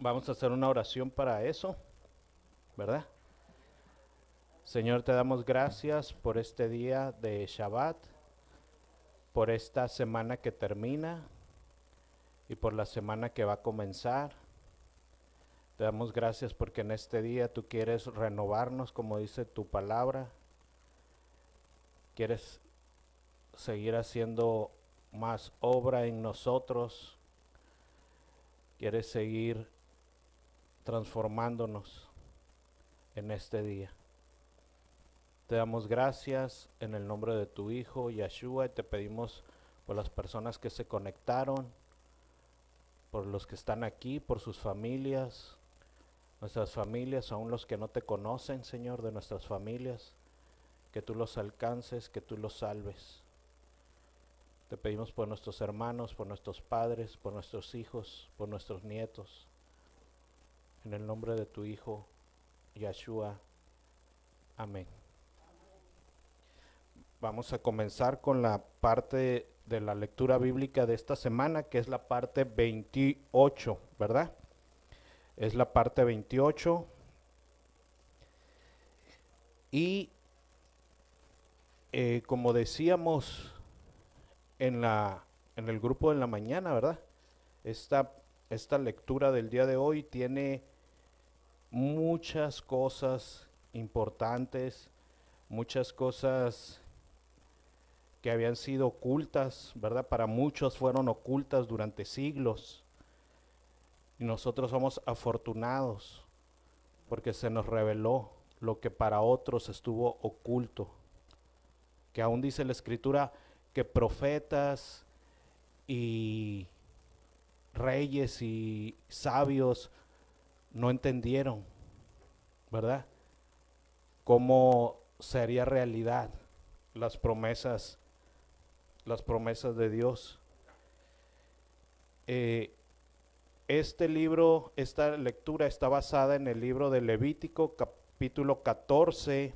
Vamos a hacer una oración para eso, ¿verdad? Señor, te damos gracias por este día de Shabbat, por esta semana que termina y por la semana que va a comenzar. Te damos gracias porque en este día tú quieres renovarnos, como dice tu palabra. Quieres seguir haciendo más obra en nosotros. Quieres seguir transformándonos en este día. Te damos gracias en el nombre de tu Hijo, Yeshua, y te pedimos por las personas que se conectaron, por los que están aquí, por sus familias, nuestras familias, aún los que no te conocen, Señor, de nuestras familias, que tú los alcances, que tú los salves. Te pedimos por nuestros hermanos, por nuestros padres, por nuestros hijos, por nuestros nietos, en el nombre de tu Hijo, Yeshua. Amén. Vamos a comenzar con la parte de la lectura bíblica de esta semana, que es la parte 28, ¿verdad? Es la parte 28. Y como decíamos en el grupo de la mañana, ¿verdad? Esta lectura del día de hoy tiene muchas cosas importantes, muchas cosas que habían sido ocultas, ¿verdad? Para muchos fueron ocultas durante siglos. Y nosotros somos afortunados porque se nos reveló lo que para otros estuvo oculto. Que aún dice la Escritura que profetas y reyes y sabios no entendieron, ¿verdad? Cómo sería realidad las promesas de Dios. Este libro, esta lectura está basada en el libro de Levítico, capítulo 14,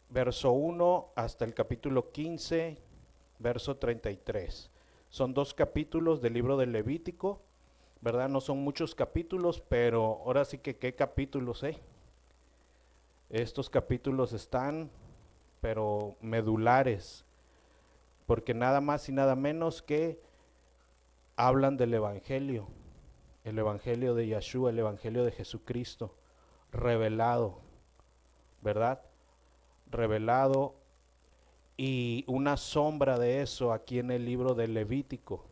verso 1 hasta el capítulo 15, verso 33. Son 2 capítulos del libro de Levítico, ¿verdad? No son muchos capítulos, pero ahora sí que qué capítulos, ¿eh? Estos capítulos están, pero medulares, porque nada más y nada menos que hablan del Evangelio, el Evangelio de Yeshua, el Evangelio de Jesucristo, revelado, ¿verdad? Revelado, y una sombra de eso aquí en el libro de Levítico,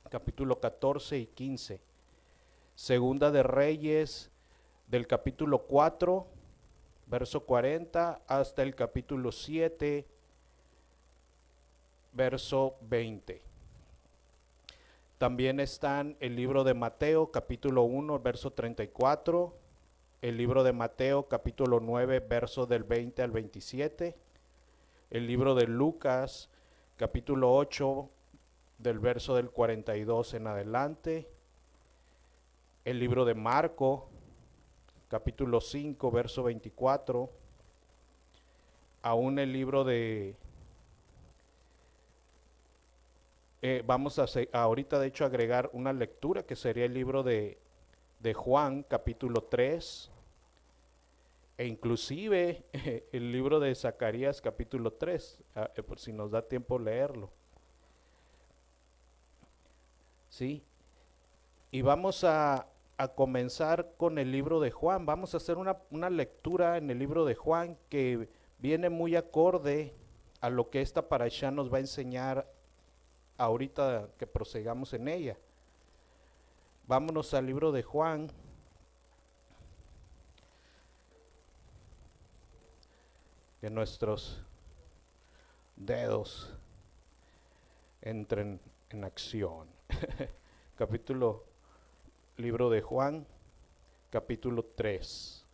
capítulo 14 y 15. Segunda de Reyes, del capítulo 4, verso 40, hasta el capítulo 7, verso 20. También están el libro de Mateo, capítulo 1, verso 34, el libro de Mateo, capítulo 9, verso del 20 al 27, el libro de Lucas, capítulo 8, del verso del 42 en adelante, el libro de Marco, capítulo 5, verso 24, aún el libro de... vamos a ahorita de hecho agregar una lectura que sería el libro de Juan, capítulo 3, e inclusive el libro de Zacarías, capítulo 3, por si nos da tiempo leerlo. ¿Sí? Y vamos a comenzar con el libro de Juan. Vamos a hacer una lectura en el libro de Juan que viene muy acorde a lo que esta parashá nos va a enseñar ahorita que prosigamos en ella. Vámonos al libro de Juan. Que nuestros dedos entren en acción. Libro de Juan, capítulo 3.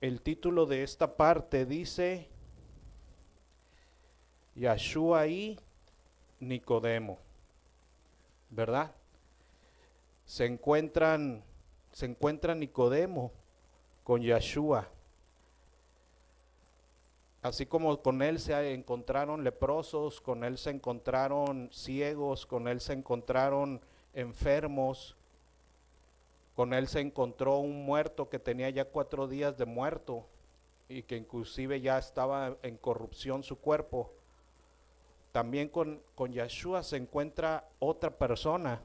El título de esta parte dice Yeshua y Nicodemo, ¿verdad? Se encuentra Nicodemo con Yeshua. Así como con él se encontraron leprosos, con él se encontraron ciegos, con él se encontraron enfermos, con él se encontró un muerto que tenía ya 4 días de muerto y que inclusive ya estaba en corrupción su cuerpo. También con Yeshua se encuentra otra persona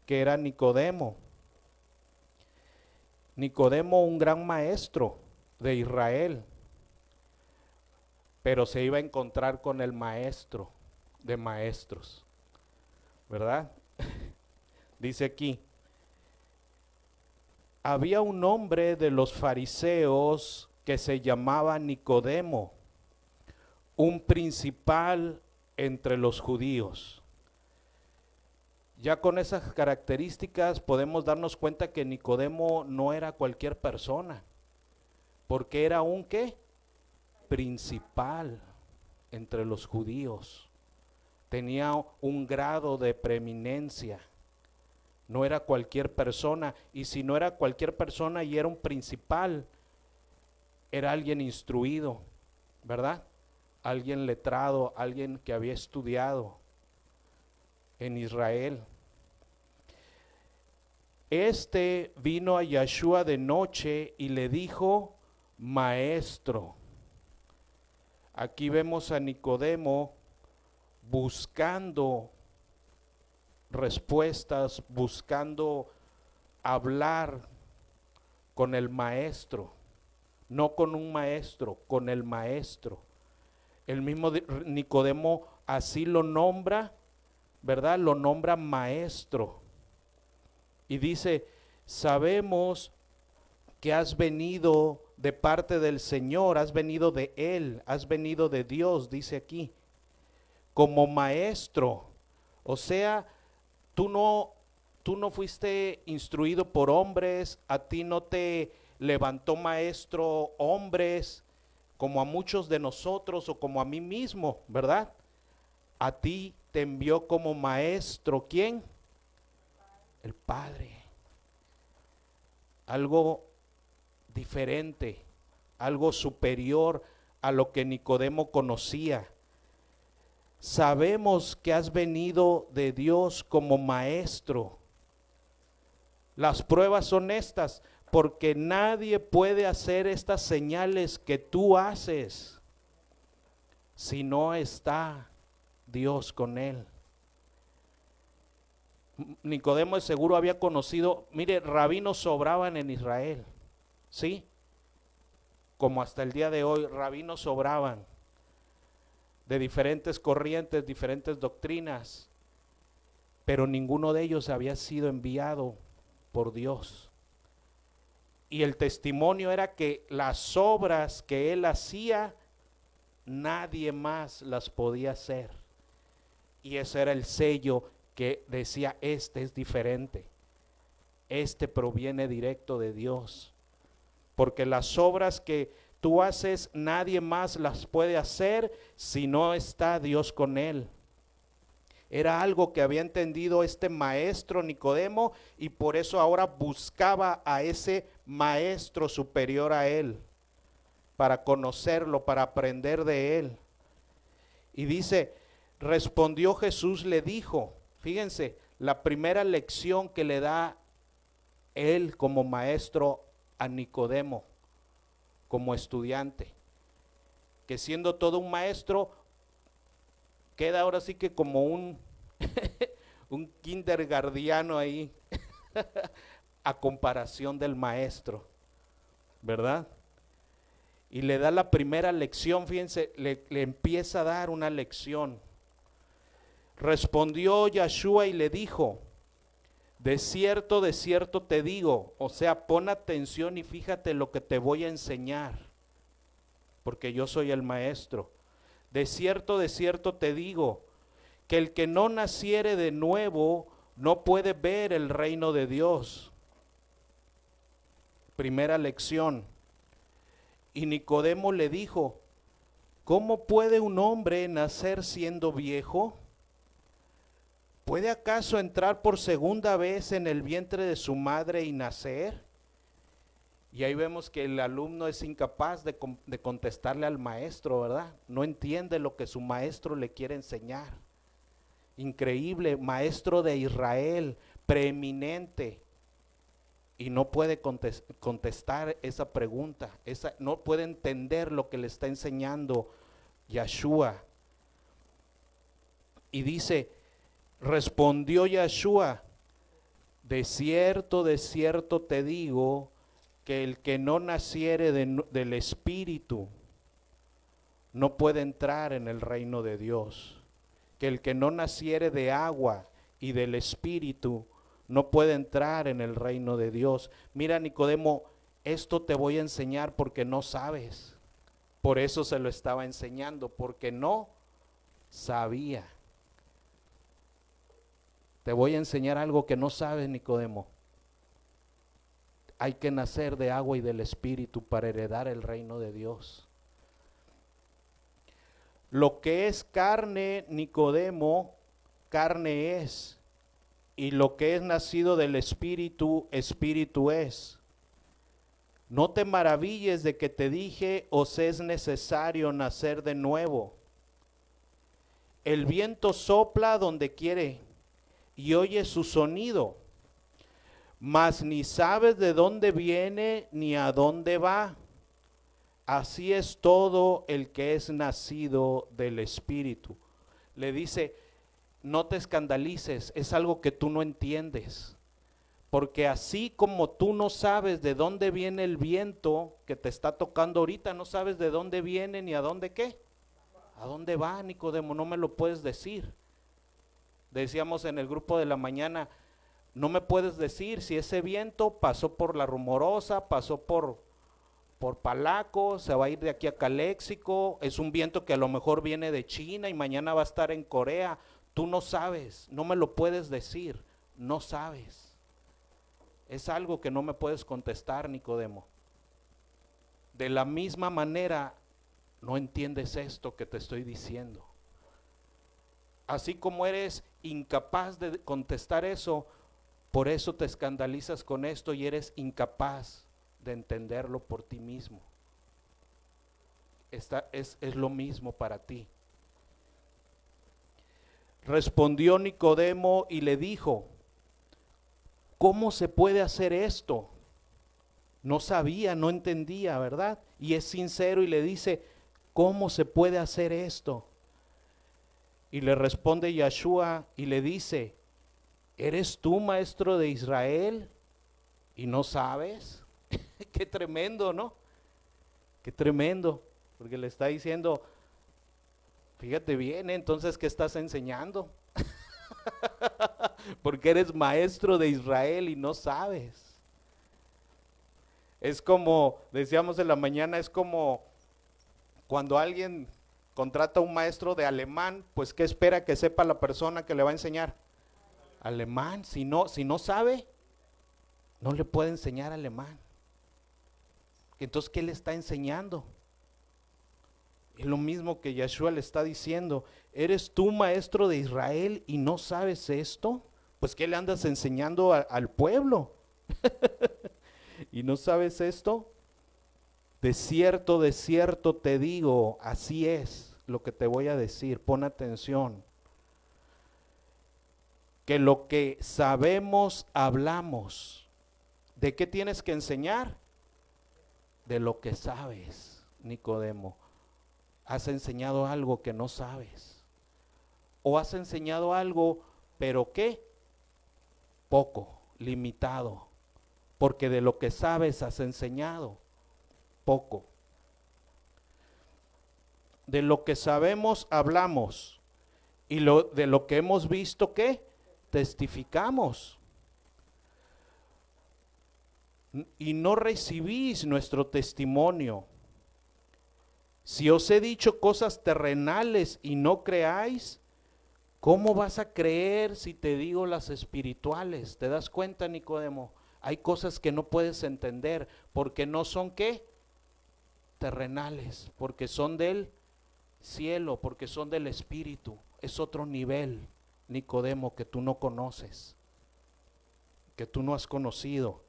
que era Nicodemo. Nicodemo, un gran maestro de Israel, pero se iba a encontrar con el maestro de maestros, ¿verdad? Dice aquí, había un hombre de los fariseos que se llamaba Nicodemo, un principal entre los judíos. Ya con esas características podemos darnos cuenta que Nicodemo no era cualquier persona, porque era un ¿qué? Principal entre los judíos. Tenía un grado de preeminencia. No era cualquier persona, y si no era cualquier persona y era un principal, era alguien instruido, ¿verdad? Alguien letrado, alguien que había estudiado en Israel. Este vino a Yeshua de noche y le dijo, maestro. Aquí vemos a Nicodemo buscando respuestas, buscando hablar con el maestro, no con un maestro, con el maestro. El mismo Nicodemo así lo nombra, ¿verdad? Lo nombra maestro. Y dice, sabemos que has venido de parte del Señor, has venido de Él, has venido de Dios, dice aquí, como maestro. O sea, tú no fuiste instruido por hombres, a ti no te levantó maestro hombres, como a muchos de nosotros o como a mí mismo, ¿verdad? A ti te envió como maestro, ¿quién? El Padre. Algo diferente, algo superior a lo que Nicodemo conocía. Sabemos que has venido de Dios como maestro. Las pruebas son estas, porque nadie puede hacer estas señales que tú haces si no está Dios con él. Nicodemo de seguro había conocido, mire, rabinos sobraban en Israel, ¿sí? Como hasta el día de hoy, rabinos sobraban de diferentes corrientes, diferentes doctrinas, pero ninguno de ellos había sido enviado por Dios. Y el testimonio era que las obras que él hacía, nadie más las podía hacer. Y ese era el sello que decía, este es diferente, este proviene directo de Dios, porque las obras que tú haces nadie más las puede hacer si no está Dios con él. Era algo que había entendido este maestro Nicodemo y por eso ahora buscaba a ese maestro superior a él, para conocerlo, para aprender de él. Y dice, respondió Jesús, le dijo, fíjense, la primera lección que le da él como maestro a Nicodemo, como estudiante, que siendo todo un maestro, queda ahora sí que como un, un kindergartiano ahí, a comparación del maestro, ¿verdad? Y le da la primera lección, fíjense, le empieza a dar una lección. Respondió Yeshua y le dijo, de cierto te digo, o sea, pon atención y fíjate lo que te voy a enseñar, porque yo soy el maestro. De cierto te digo, que el que no naciere de nuevo no puede ver el reino de Dios. Primera lección. Y Nicodemo le dijo, ¿cómo puede un hombre nacer siendo viejo? ¿Puede acaso entrar por segunda vez en el vientre de su madre y nacer? Y ahí vemos que el alumno es incapaz de contestarle al maestro, ¿verdad? No entiende lo que su maestro le quiere enseñar. Increíble, maestro de Israel, preeminente, y no puede contestar esa pregunta, no puede entender lo que le está enseñando Yeshua. Y dice, respondió Yeshua, de cierto te digo, que el que no naciere del Espíritu no puede entrar en el reino de Dios. Que el que no naciere de agua y del Espíritu no puede entrar en el reino de Dios. Mira, Nicodemo, esto te voy a enseñar porque no sabes. Por eso se lo estaba enseñando, porque no sabía. Te voy a enseñar algo que no sabes, Nicodemo. Hay que nacer de agua y del Espíritu para heredar el reino de Dios. Lo que es carne, Nicodemo, carne es. Y lo que es nacido del Espíritu, Espíritu es. No te maravilles de que te dije, os es necesario nacer de nuevo. El viento sopla donde quiere y oye su sonido, mas ni sabes de dónde viene ni a dónde va. Así es todo el que es nacido del Espíritu. Le dice, no te escandalices, es algo que tú no entiendes. Porque así como tú no sabes de dónde viene el viento que te está tocando ahorita, no sabes de dónde viene ni a dónde qué. ¿A dónde va, Nicodemo? No me lo puedes decir. Decíamos en el grupo de la mañana, no me puedes decir si ese viento pasó por La Rumorosa, pasó por Palaco, se va a ir de aquí a Caléxico, es un viento que a lo mejor viene de China y mañana va a estar en Corea. Tú no sabes, no me lo puedes decir, no sabes. Es algo que no me puedes contestar, Nicodemo. De la misma manera, no entiendes esto que te estoy diciendo. Así como eres incapaz de contestar eso, por eso te escandalizas con esto y eres incapaz de entenderlo por ti mismo. Es lo mismo para ti. Respondió Nicodemo y le dijo, ¿cómo se puede hacer esto? No sabía, no entendía, ¿verdad? Y es sincero y le dice, ¿cómo se puede hacer esto? Y le responde Yeshua y le dice, ¿eres tú maestro de Israel y no sabes? Qué tremendo, ¿no? Qué tremendo, porque le está diciendo, fíjate bien, entonces, ¿qué estás enseñando? Porque eres maestro de Israel y no sabes. Es como, decíamos en la mañana, es como cuando alguien contrata a un maestro de alemán, pues ¿qué espera que sepa la persona que le va a enseñar? Alemán. Si no sabe, no le puede enseñar alemán. Entonces, ¿qué le está enseñando? Es lo mismo que Yeshua le está diciendo, ¿eres tú maestro de Israel y no sabes esto? Pues ¿qué le andas enseñando al pueblo? ¿Y no sabes esto? De cierto te digo, así es lo que te voy a decir, pon atención. Que lo que sabemos, hablamos. ¿De qué tienes que enseñar? De lo que sabes, Nicodemo. Has enseñado algo que no sabes. O has enseñado algo, pero ¿qué? Poco, limitado. Porque de lo que sabes has enseñado poco. De lo que sabemos hablamos. Y de lo que hemos visto, ¿qué? Testificamos. Y no recibís nuestro testimonio. Si os he dicho cosas terrenales y no creáis, ¿cómo vas a creer si te digo las espirituales? ¿Te das cuenta, Nicodemo? Hay cosas que no puedes entender porque no son ¿qué? Terrenales, porque son del cielo, porque son del espíritu. Es otro nivel, Nicodemo, que tú no conoces, que tú no has conocido.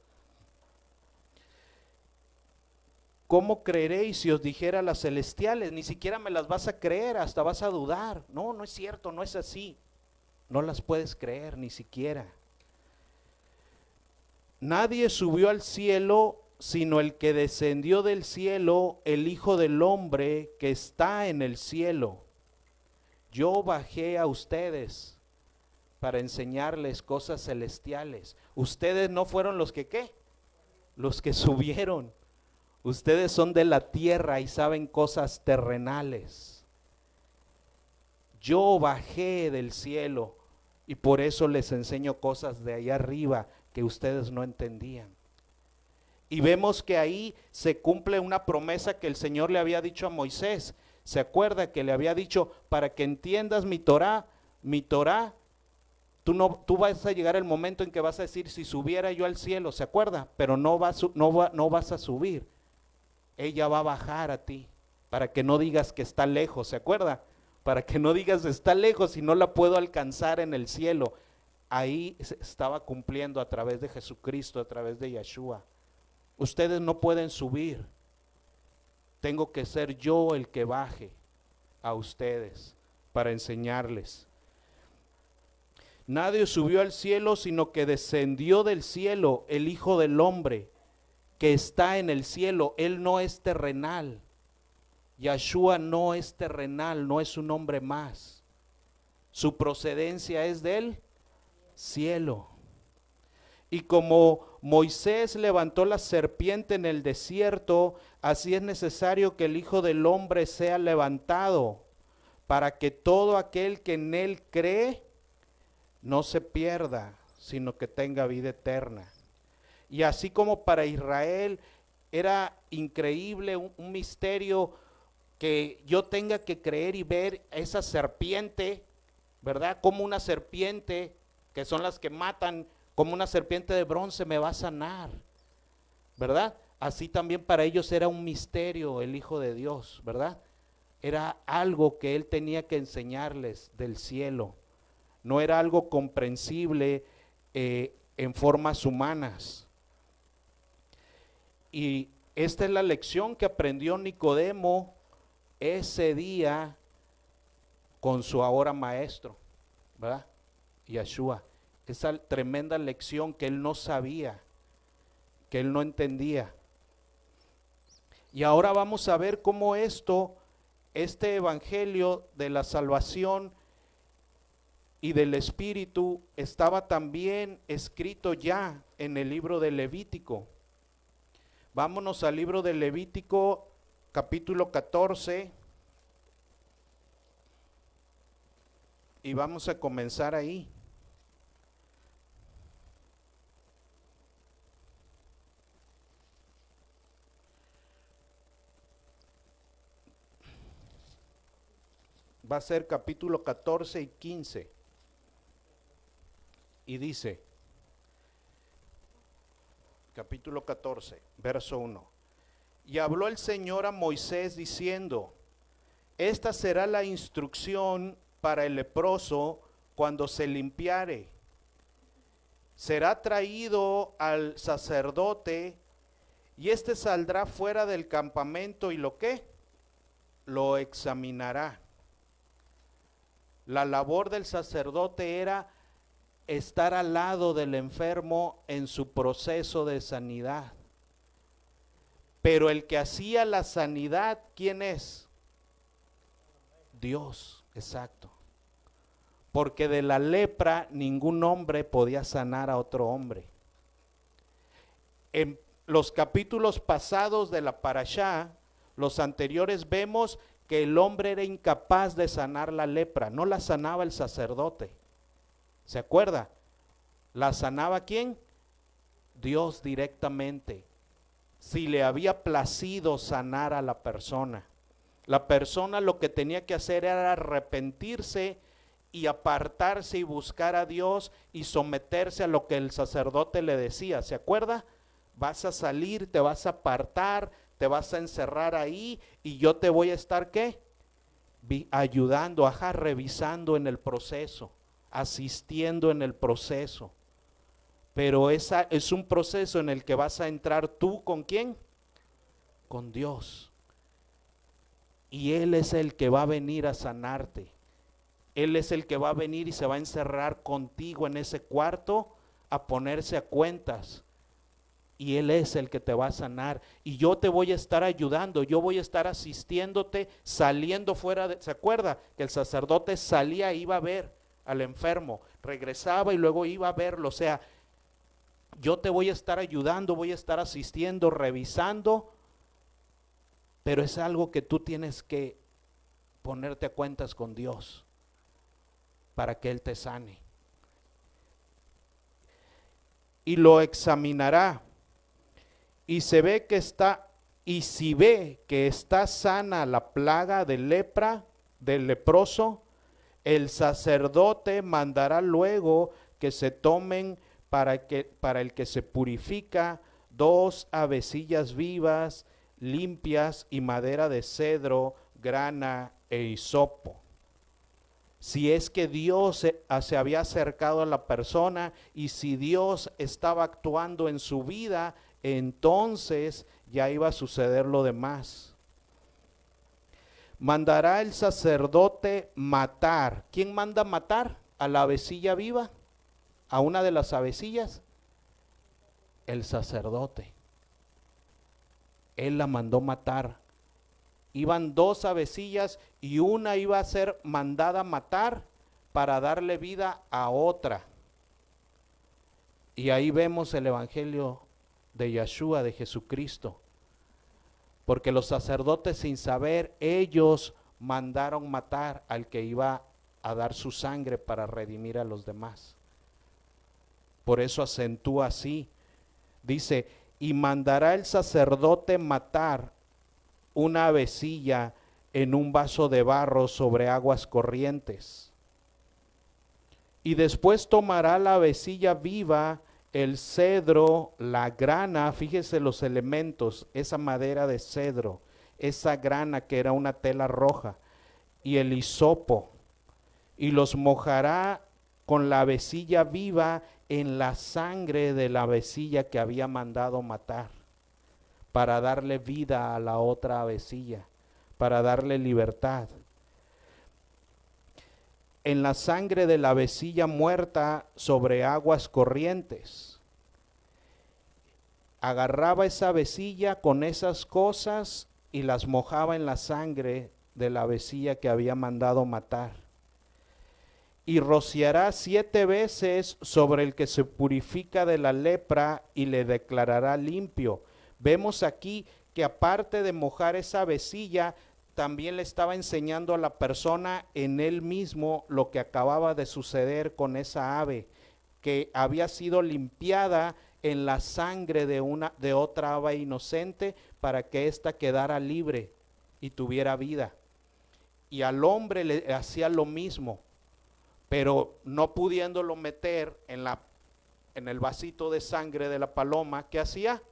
¿cómo creeréis si os dijera las celestiales? Ni siquiera me las vas a creer, hasta vas a dudar. No, no es cierto, no es así. No las puedes creer ni siquiera. Nadie subió al cielo sino el que descendió del cielo, el Hijo del Hombre que está en el cielo. Yo bajé a ustedes para enseñarles cosas celestiales. Ustedes no fueron los que, ¿qué? Los que subieron. Ustedes son de la tierra y saben cosas terrenales. Yo bajé del cielo y por eso les enseño cosas de allá arriba que ustedes no entendían. Y vemos que ahí se cumple una promesa que el Señor le había dicho a Moisés. ¿Se acuerda que le había dicho, para que entiendas mi Torá, tú vas a llegar el momento en que vas a decir, si subiera yo al cielo, ¿se acuerda? Pero no vas a subir. Ella va a bajar a ti, para que no digas que está lejos, ¿se acuerda? Para que no digas está lejos y no la puedo alcanzar en el cielo. Ahí se estaba cumpliendo a través de Jesucristo, a través de Yeshua. Ustedes no pueden subir. Tengo que ser yo el que baje a ustedes para enseñarles. Nadie subió al cielo, sino que descendió del cielo el Hijo del Hombre que está en el cielo. Él no es terrenal. Yeshua no es terrenal, no es un hombre más. Su procedencia es del cielo. Y como Moisés levantó la serpiente en el desierto, así es necesario que el Hijo del Hombre sea levantado, para que todo aquel que en él cree no se pierda, sino que tenga vida eterna. Y así como para Israel era increíble, un misterio, que yo tenga que creer y ver esa serpiente, ¿verdad? Como una serpiente, que son las que matan, como una serpiente de bronce me va a sanar, ¿verdad? Así también para ellos era un misterio el Hijo de Dios, ¿verdad? Era algo que Él tenía que enseñarles del cielo. No era algo comprensible en formas humanas. Y esta es la lección que aprendió Nicodemo ese día con su ahora maestro, ¿verdad? Yeshua. Esa tremenda lección que él no sabía, que él no entendía. Y ahora vamos a ver cómo este evangelio de la salvación y del Espíritu estaba también escrito ya en el libro de Levítico. Vámonos al libro de Levítico, capítulo 14, y vamos a comenzar ahí. Va a ser capítulo 14 y 15. Y dice, capítulo 14, verso 1. Y habló el Señor a Moisés diciendo, esta será la instrucción para el leproso cuando se limpiare. Será traído al sacerdote y éste saldrá fuera del campamento y ¿lo qué? Lo examinará. La labor del sacerdote era estar al lado del enfermo en su proceso de sanidad. Pero el que hacía la sanidad, ¿quién es? Dios, exacto. Porque de la lepra ningún hombre podía sanar a otro hombre. En los capítulos pasados de la Parashá, los anteriores, vemos que el hombre era incapaz de sanar la lepra, no la sanaba el sacerdote. ¿Se acuerda? ¿La sanaba quién? Dios directamente. Si le había placido sanar a la persona. La persona lo que tenía que hacer era arrepentirse y apartarse y buscar a Dios y someterse a lo que el sacerdote le decía. ¿Se acuerda? Vas a salir, te vas a apartar, te vas a encerrar ahí y yo te voy a estar, ¿qué? Ayudando, revisando en el proceso, asistiendo en el proceso. Pero esa es un proceso en el que vas a entrar tú, ¿con quién? con Dios. Y Él es el que va a venir a sanarte. Él es el que va a venir y se va a encerrar contigo en ese cuarto a ponerse a cuentas. Y Él es el que te va a sanar. Y yo te voy a estar ayudando, yo voy a estar asistiéndote, saliendo fuera de... ¿Se acuerda? Que el sacerdote salía e iba a ver al enfermo, regresaba y luego iba a verlo. O sea, yo te voy a estar ayudando, voy a estar asistiendo, revisando, pero es algo que tú tienes que ponerte a cuentas con Dios para que Él te sane. Y lo examinará. Y se ve que está, y si ve que está sana la plaga de lepra, del leproso, el sacerdote mandará luego que se tomen para el que se purifica 2 avecillas vivas, limpias y madera de cedro, grana e hisopo. Si es que Dios se había acercado a la persona y si Dios estaba actuando en su vida, entonces ya iba a suceder lo demás. Mandará el sacerdote matar. ¿Quién manda matar? ¿A la avecilla viva? ¿A una de las avecillas? El sacerdote. Él la mandó matar. Iban 2 avecillas y una iba a ser mandada matar para darle vida a otra. Y ahí vemos el evangelio de Yeshua, de Jesucristo. Porque los sacerdotes, sin saber, ellos mandaron matar al que iba a dar su sangre para redimir a los demás. Por eso acentúa así. Dice, y mandará el sacerdote matar una avecilla en un vaso de barro sobre aguas corrientes. Y después tomará la avecilla viva, el cedro, la grana, fíjese los elementos, esa madera de cedro, esa grana que era una tela roja, y el hisopo, y los mojará con la avecilla viva en la sangre de la avecilla que había mandado matar, para darle vida a la otra avecilla, para darle libertad. En la sangre de la avecilla muerta sobre aguas corrientes. Agarraba esa avecilla con esas cosas y las mojaba en la sangre de la avecilla que había mandado matar. Y rociará 7 veces sobre el que se purifica de la lepra y le declarará limpio. Vemos aquí que aparte de mojar esa avecilla, también le estaba enseñando a la persona en él mismo lo que acababa de suceder con esa ave, que había sido limpiada en la sangre de otra ave inocente para que ésta quedara libre y tuviera vida. Y al hombre le hacía lo mismo, pero no pudiéndolo meter en el vasito de sangre de la paloma, ¿qué hacía?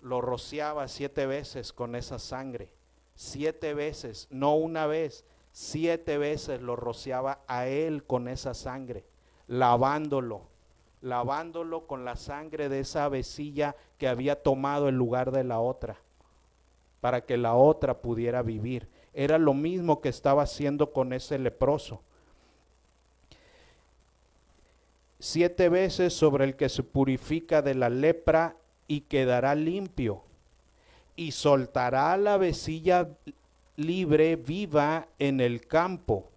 Lo rociaba 7 veces con esa sangre. 7 veces, no una vez, 7 veces lo rociaba a él con esa sangre, lavándolo con la sangre de esa avecilla que había tomado el lugar de la otra, para que la otra pudiera vivir. Era lo mismo que estaba haciendo con ese leproso. 7 veces sobre el que se purifica de la lepra y quedará limpio. Y soltará la avecilla libre, viva en el campo.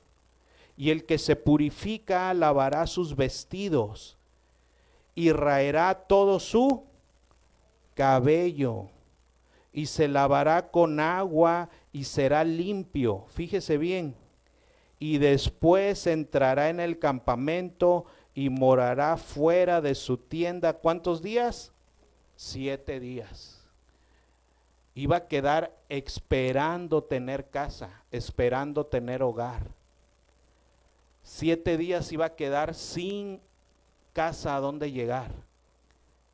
Y el que se purifica lavará sus vestidos y raerá todo su cabello y se lavará con agua y será limpio. Fíjese bien. Y después entrará en el campamento y morará fuera de su tienda. ¿Cuántos días? 7 días. Iba a quedar esperando tener casa, esperando tener hogar. 7 días iba a quedar sin casa a donde llegar,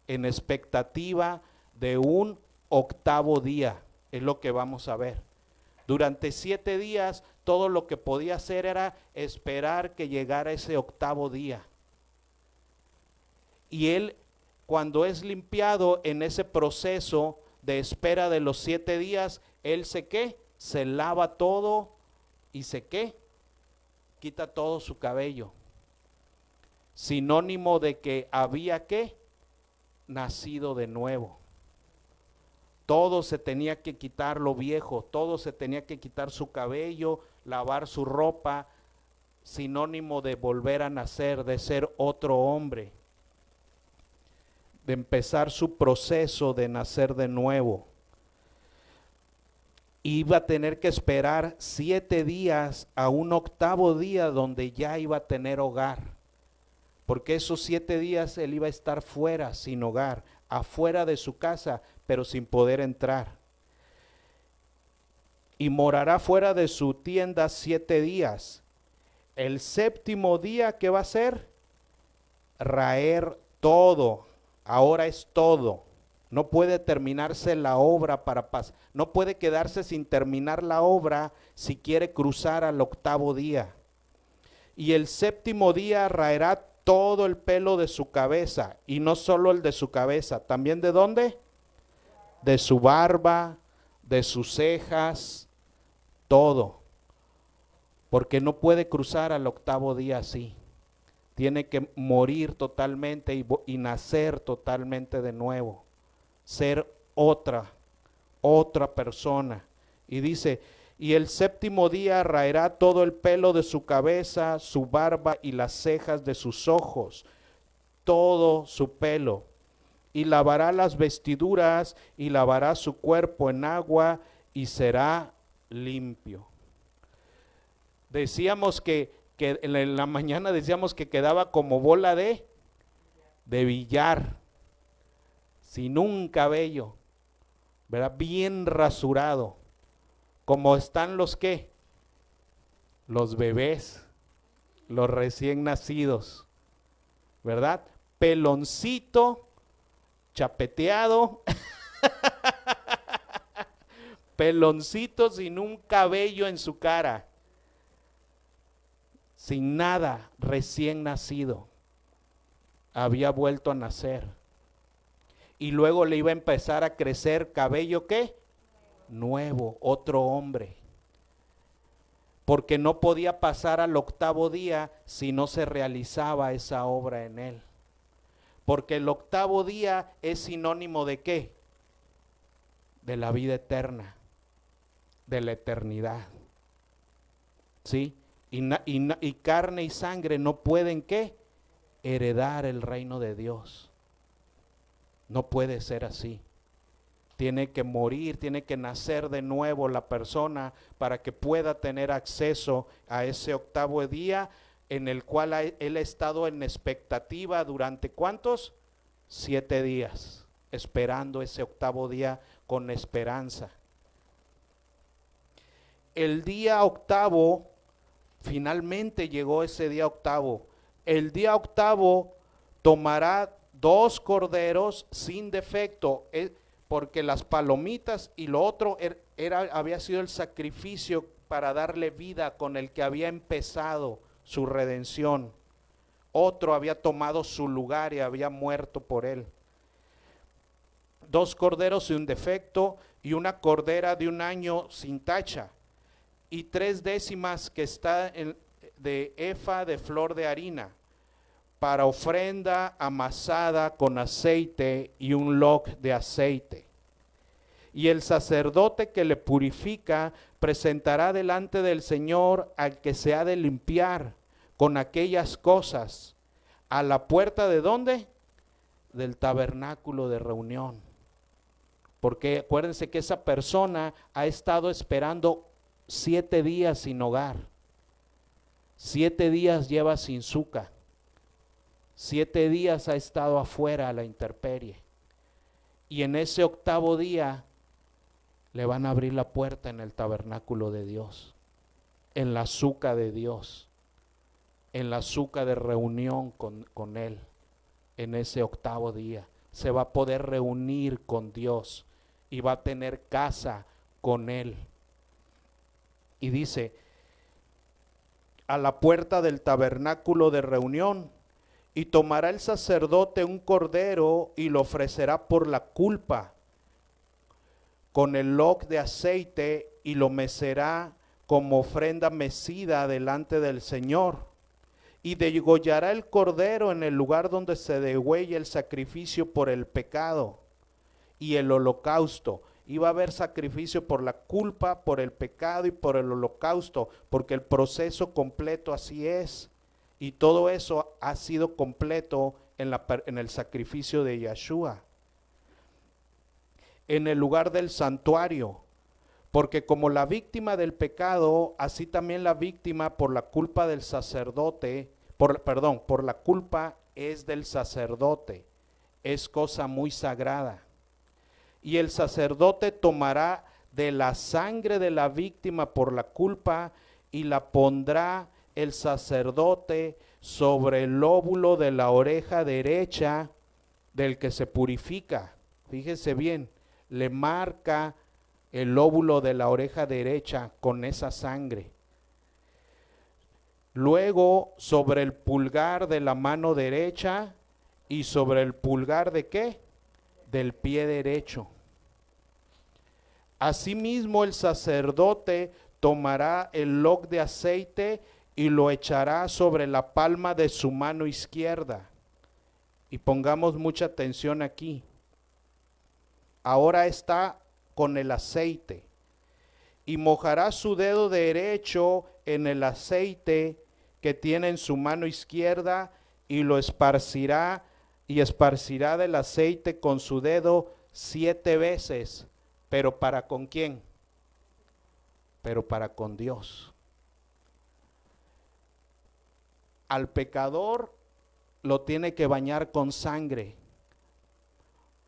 en expectativa de un 8º día, es lo que vamos a ver. Durante 7 días todo lo que podía hacer era esperar que llegara ese 8º día. Y él, cuando es limpiado en ese proceso de espera de los 7 días, él se lava todo y quita todo su cabello. Sinónimo de que había nacido de nuevo. Todo se tenía que quitar lo viejo, todo se tenía que quitar su cabello, lavar su ropa, sinónimo de volver a nacer, de ser otro hombre, de empezar su proceso de nacer de nuevo. Iba a tener que esperar 7 días a un 8º día donde ya iba a tener hogar, porque esos 7 días él iba a estar fuera, sin hogar, afuera de su casa, pero sin poder entrar. Y morará fuera de su tienda 7 días. El 7º día, ¿qué va a hacer? Raer todo. Ahora es todo. No puede terminarse la obra no puede quedarse sin terminar la obra si quiere cruzar al 8º día. Y el 7º día raerá todo el pelo de su cabeza, y no solo el de su cabeza, también ¿de dónde? De su barba, de sus cejas, todo. Porque no puede cruzar al 8º día así. Tiene que morir totalmente y nacer totalmente de nuevo. Ser otra persona. Y dice, y el 7º día raerá todo el pelo de su cabeza, su barba y las cejas de sus ojos, todo su pelo. Y lavará las vestiduras y lavará su cuerpo en agua y será limpio. Decíamos que en la mañana decíamos que quedaba como bola de billar, sin un cabello, ¿verdad? Bien rasurado, como están los bebés, los recién nacidos, ¿verdad? Peloncito, chapeteado, peloncito sin un cabello en su cara, sin nada, recién nacido, había vuelto a nacer. Y luego le iba a empezar a crecer cabello nuevo, otro hombre. Porque no podía pasar al 8º día si no se realizaba esa obra en él. Porque el 8º día es sinónimo de de la vida eterna, de la eternidad. ¿Sí? Y carne y sangre no pueden heredar el reino de Dios. No puede ser así. Tiene que morir, tiene que nacer de nuevo la persona para que pueda tener acceso a ese 8º día en el cual él ha estado en expectativa durante ¿cuántos? 7 días, esperando ese 8º día con esperanza. El día 8º, finalmente llegó ese día 8º. El día 8º tomará 2 corderos sin defecto, porque las palomitas y lo otro había sido el sacrificio para darle vida con el que había empezado su redención. Otro había tomado su lugar y había muerto por él. 2 corderos sin defecto y una cordera de 1 año sin tacha, y 3 décimas que está de efa de flor de harina, para ofrenda amasada con aceite y un loc de aceite. Y el sacerdote que le purifica presentará delante del Señor al que se ha de limpiar con aquellas cosas a la puerta ¿de dónde? Del tabernáculo de reunión. Porque acuérdense que esa persona ha estado esperando 7 días sin hogar. 7 días lleva sin suca. 7 días ha estado afuera a la intemperie. Y en ese 8º día le van a abrir la puerta en el tabernáculo de Dios, en la suca de Dios, en la suca de reunión con Él. En ese 8º día se va a poder reunir con Dios y va a tener casa con Él. Y dice, a la puerta del tabernáculo de reunión, y tomará el sacerdote un cordero y lo ofrecerá por la culpa, con el log de aceite y lo mecerá como ofrenda mecida delante del Señor. Y degollará el cordero en el lugar donde se degüella el sacrificio por el pecado y el holocausto. Y va a haber sacrificio por la culpa, por el pecado y por el holocausto, porque el proceso completo así es. Y todo eso ha sido completo en el sacrificio de Yeshua. En el lugar del santuario, porque como la víctima del pecado, así también la víctima por la culpa del sacerdote, por la culpa es del sacerdote, es cosa muy sagrada. Y el sacerdote tomará de la sangre de la víctima por la culpa y la pondrá el sacerdote sobre el lóbulo de la oreja derecha del que se purifica. Fíjese bien, le marca el lóbulo de la oreja derecha con esa sangre. Luego sobre el pulgar de la mano derecha y sobre el pulgar ¿de qué? Del pie derecho. Asimismo el sacerdote tomará el log de aceite y lo echará sobre la palma de su mano izquierda. Y pongamos mucha atención aquí. Ahora está con el aceite. Y mojará su dedo derecho en el aceite que tiene en su mano izquierda y lo esparcirá y esparcirá del aceite con su dedo 7 veces. ¿Pero para con quién? Pero para con Dios. Al pecador lo tiene que bañar con sangre,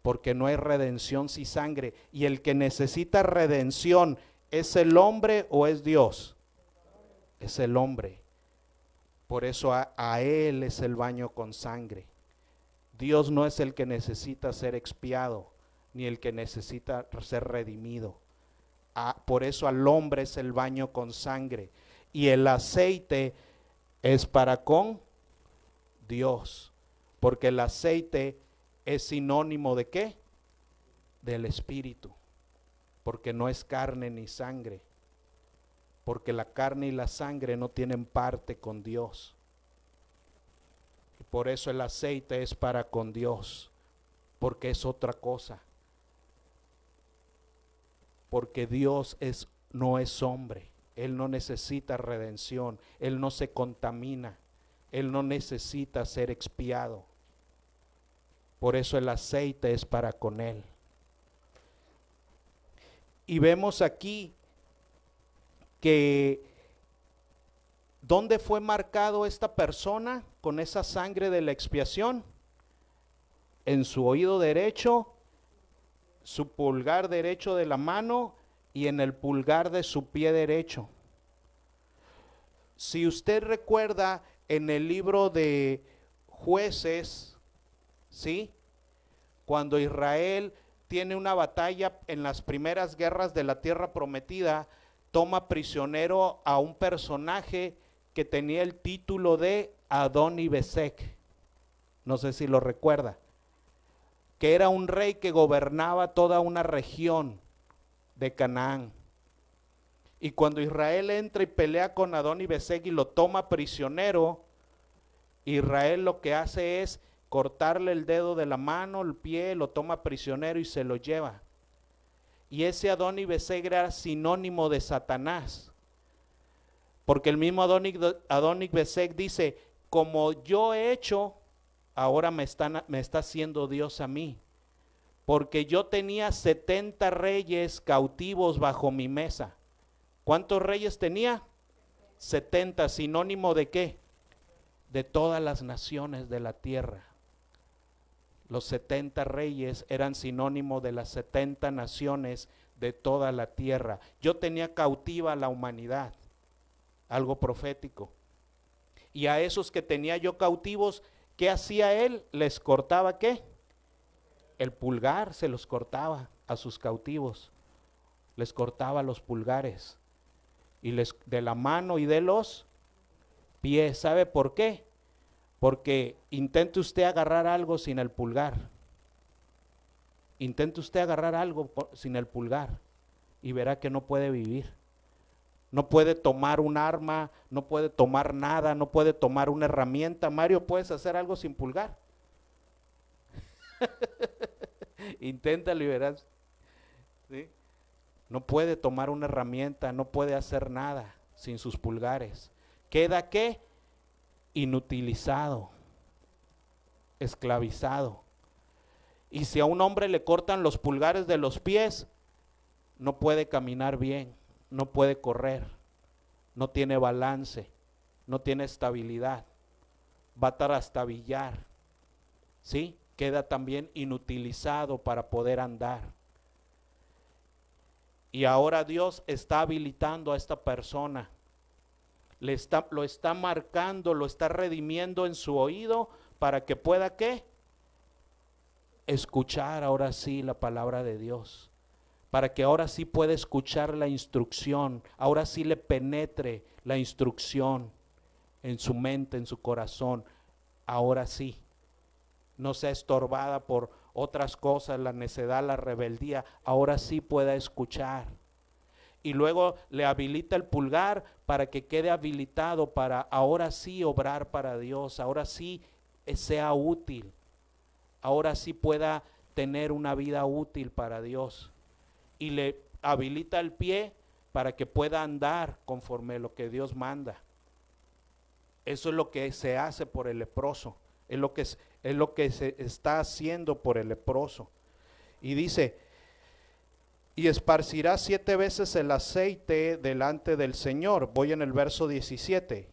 porque no hay redención sin sangre. Y el que necesita redención, ¿es el hombre o es Dios? Es el hombre. Por eso a él es el baño con sangre. Dios no es el que necesita ser expiado, ni el que necesita ser redimido. Por eso al hombre es el baño con sangre. Y el aceite es para con Dios, porque el aceite es sinónimo ¿de qué? Del Espíritu, porque no es carne ni sangre, porque la carne y la sangre no tienen parte con Dios. Y por eso el aceite es para con Dios, porque es otra cosa. Porque Dios no es hombre, Él no necesita redención, Él no se contamina, Él no necesita ser expiado. Por eso el aceite es para con Él. Y vemos aquí que ¿dónde fue marcado esta persona con esa sangre de la expiación? En su oído derecho, su pulgar derecho de la mano y en el pulgar de su pie derecho. Si usted recuerda en el libro de Jueces, ¿sí? Cuando Israel tiene una batalla en las primeras guerras de la tierra prometida, toma prisionero a un personaje que tenía el título de Adoni-Bezek. No sé si lo recuerda. Que era un rey que gobernaba toda una región de Canaán. Y cuando Israel entra y pelea con Adoni-Bezek y lo toma prisionero, Israel lo que hace es cortarle el dedo de la mano, el pie, lo toma prisionero y se lo lleva. Y ese Adoni-Bezek era sinónimo de Satanás. Porque el mismo Adoni-Bezek dice, como yo he hecho, ahora me está haciendo Dios a mí, porque yo tenía 70 reyes cautivos bajo mi mesa. ¿Cuántos reyes tenía? 70, sinónimo de ¿qué? De todas las naciones de la tierra. Los 70 reyes eran sinónimo de las 70 naciones de toda la tierra. Yo tenía cautiva a la humanidad, algo profético. Y a esos que tenía yo cautivos, ¿qué hacía él? Les cortaba ¿qué? El pulgar, se los cortaba a sus cautivos. Les cortaba los pulgares. Y de la mano y de los pies. ¿Sabe por qué? Porque intente usted agarrar algo sin el pulgar. Intente usted agarrar algo sin el pulgar y verá que no puede vivir. No puede tomar un arma, no puede tomar nada, no puede tomar una herramienta. Mario, ¿puedes hacer algo sin pulgar? Inténtalo y verás. ¿Sí? No puede tomar una herramienta, no puede hacer nada sin sus pulgares. ¿Queda qué? Inutilizado, esclavizado. Y si a un hombre le cortan los pulgares de los pies, no puede caminar bien, no puede correr, no tiene balance, no tiene estabilidad, va a trastabillar, ¿sí? Queda también inutilizado para poder andar. Y ahora Dios está habilitando a esta persona, lo está marcando, lo está redimiendo en su oído para que pueda ¿qué? Escuchar ahora sí la palabra de Dios, para que ahora sí pueda escuchar la instrucción, ahora sí le penetre la instrucción en su mente, en su corazón, ahora sí, no sea estorbada por otras cosas, la necedad, la rebeldía, ahora sí pueda escuchar. Y luego le habilita el pulgar para que quede habilitado para ahora sí obrar para Dios, ahora sí sea útil, ahora sí pueda tener una vida útil para Dios. Y le habilita el pie para que pueda andar conforme a lo que Dios manda. Eso es lo que se hace por el leproso, es lo que se está haciendo por el leproso. Y dice, y esparcirá 7 veces el aceite delante del Señor. Voy en el verso 17.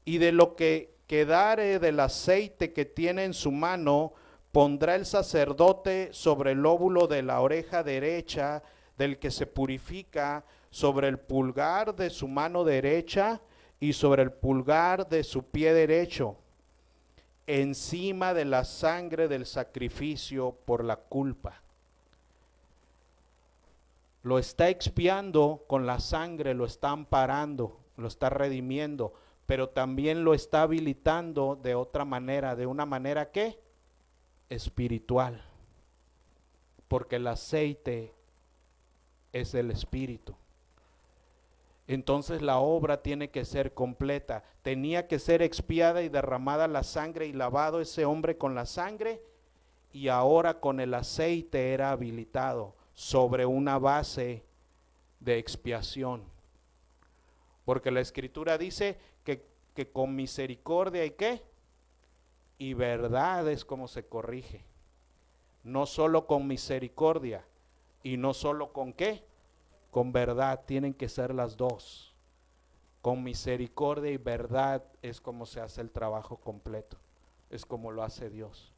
Y de lo que quedare del aceite que tiene en su mano, pondrá el sacerdote sobre el lóbulo de la oreja derecha del que se purifica, sobre el pulgar de su mano derecha y sobre el pulgar de su pie derecho, encima de la sangre del sacrificio por la culpa. Lo está expiando con la sangre, lo está amparando, lo está redimiendo, pero también lo está habilitando de otra manera, de una manera ¿qué? Espiritual, porque el aceite es el espíritu. Entonces la obra tiene que ser completa, tenía que ser expiada y derramada la sangre y lavado ese hombre con la sangre, y ahora con el aceite era habilitado sobre una base de expiación, porque la escritura dice que con misericordia y qué, y verdad es como se corrige, no solo con misericordia y no solo con qué, con verdad, tienen que ser las dos. Con misericordia y verdad es como se hace el trabajo completo, es como lo hace Dios.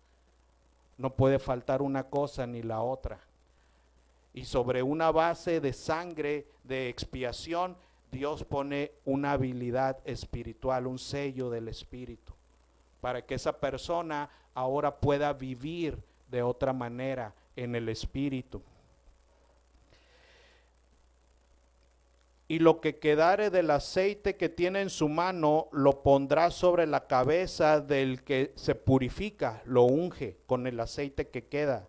No puede faltar una cosa ni la otra. Y sobre una base de sangre, de expiación, Dios pone una habilidad espiritual, un sello del Espíritu, para que esa persona ahora pueda vivir de otra manera en el Espíritu. Y lo que quedare del aceite que tiene en su mano, lo pondrá sobre la cabeza del que se purifica, lo unge con el aceite que queda.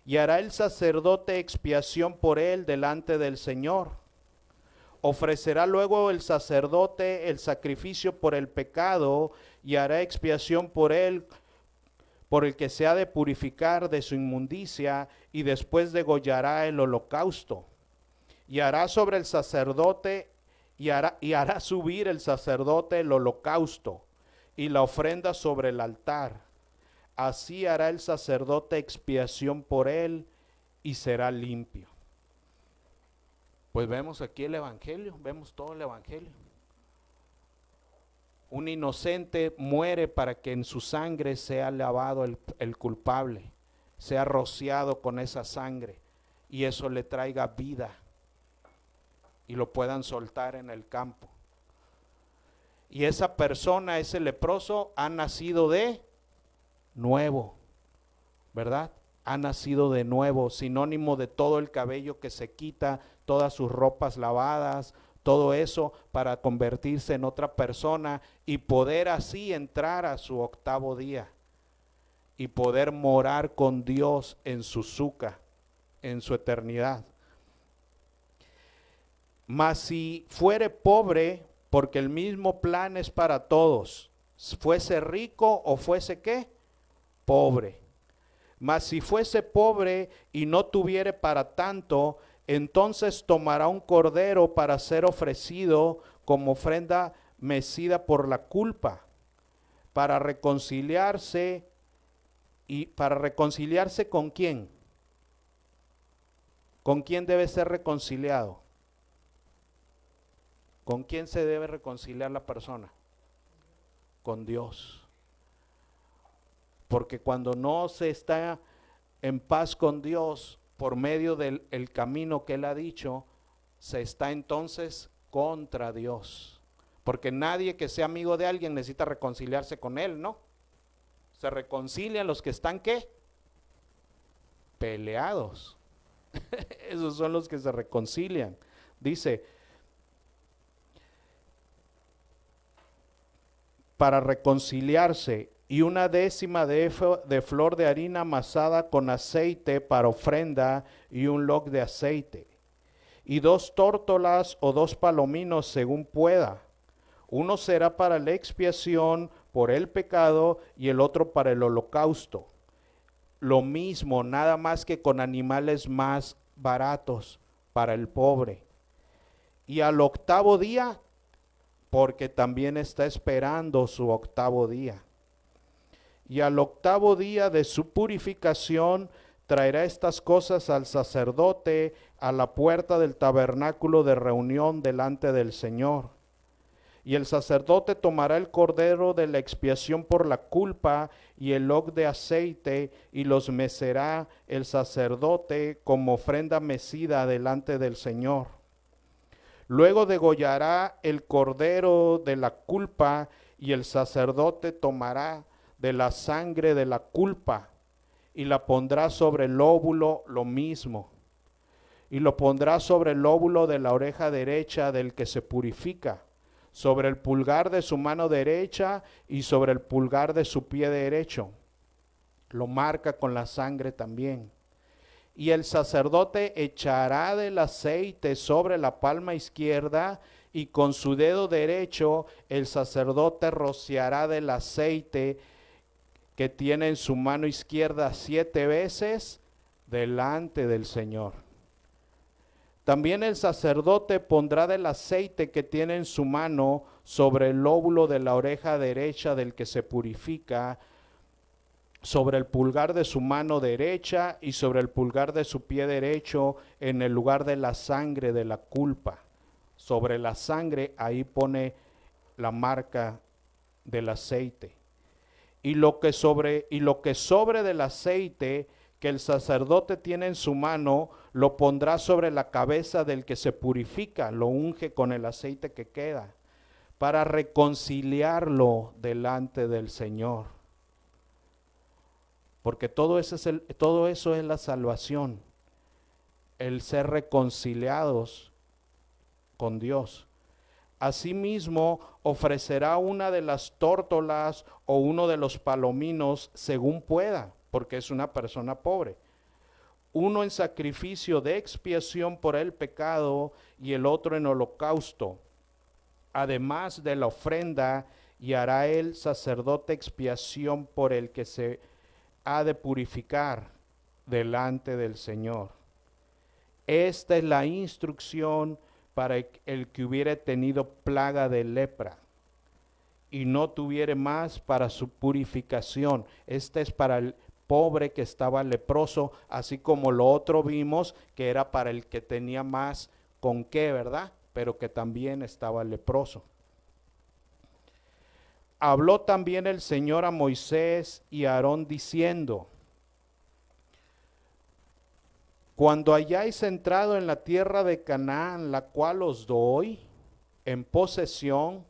Y hará el sacerdote expiación por él delante del Señor. Ofrecerá luego el sacerdote el sacrificio por el pecado y hará expiación por él, por el que se ha de purificar de su inmundicia, y después degollará el holocausto. Y hará sobre el sacerdote, y hará subir el sacerdote el holocausto y la ofrenda sobre el altar. Así hará el sacerdote expiación por él y será limpio. Pues vemos aquí el evangelio, vemos todo el evangelio. Un inocente muere para que en su sangre sea lavado el culpable, sea rociado con esa sangre y eso le traiga vida y lo puedan soltar en el campo. Y esa persona, ese leproso, ha nacido de nuevo, ¿verdad? Ha nacido de nuevo, sinónimo de todo el cabello que se quita, todas sus ropas lavadas, todo eso para convertirse en otra persona y poder así entrar a su 8º día y poder morar con Dios en su suca, en su eternidad. Mas si fuere pobre, porque el mismo plan es para todos, fuese rico o fuese ¿qué? Pobre. Mas si fuese pobre y no tuviere para tanto, entonces tomará un cordero para ser ofrecido como ofrenda mecida por la culpa, para reconciliarse. ¿Y para reconciliarse con quién? ¿Con quién debe ser reconciliado? ¿Con quién se debe reconciliar la persona? Con Dios. Porque cuando no se está en paz con Dios por medio del camino que Él ha dicho, se está entonces contra Dios. Porque nadie que sea amigo de alguien necesita reconciliarse con Él, ¿no? Se reconcilian los que están ¿qué? Peleados. Esos son los que se reconcilian. Dice, para reconciliarse, y una décima de flor de harina amasada con aceite para ofrenda y un log de aceite. Y 2 tórtolas o 2 palominos según pueda. Uno será para la expiación por el pecado y el otro para el holocausto. Lo mismo, nada más que con animales más baratos para el pobre. Y al 8º día, porque también está esperando su 8º día. Y al 8º día de su purificación traerá estas cosas al sacerdote a la puerta del tabernáculo de reunión delante del Señor. Y el sacerdote tomará el cordero de la expiación por la culpa y el log de aceite y los mecerá el sacerdote como ofrenda mecida delante del Señor. Luego degollará el cordero de la culpa y el sacerdote tomará de la sangre de la culpa y la pondrá sobre el lóbulo lo mismo. Y lo pondrá sobre el lóbulo de la oreja derecha del que se purifica, sobre el pulgar de su mano derecha y sobre el pulgar de su pie derecho. Lo marca con la sangre también. Y el sacerdote echará del aceite sobre la palma izquierda y con su dedo derecho el sacerdote rociará del aceite que tiene en su mano izquierda 7 veces delante del Señor. También el sacerdote pondrá del aceite que tiene en su mano sobre el lóbulo de la oreja derecha del que se purifica, sobre el pulgar de su mano derecha y sobre el pulgar de su pie derecho en el lugar de la sangre de la culpa. Sobre la sangre ahí pone la marca del aceite. Y lo que sobre del aceite que el sacerdote tiene en su mano, lo pondrá sobre la cabeza del que se purifica, lo unge con el aceite que queda, para reconciliarlo delante del Señor. Porque todo eso es la salvación, el ser reconciliados con Dios. Asimismo, ofrecerá una de las tórtolas o uno de los palominos según pueda, porque es una persona pobre. Uno en sacrificio de expiación por el pecado y el otro en holocausto, además de la ofrenda, y hará el sacerdote expiación por el que se ha de purificar delante del Señor. Esta es la instrucción para el que hubiere tenido plaga de lepra y no tuviere más para su purificación. Este es para el pobre que estaba leproso, así como lo otro vimos que era para el que tenía más con qué, ¿verdad? Pero que también estaba leproso. Habló también el Señor a Moisés y a Aarón diciendo: cuando hayáis entrado en la tierra de Canaán, la cual os doy en posesión,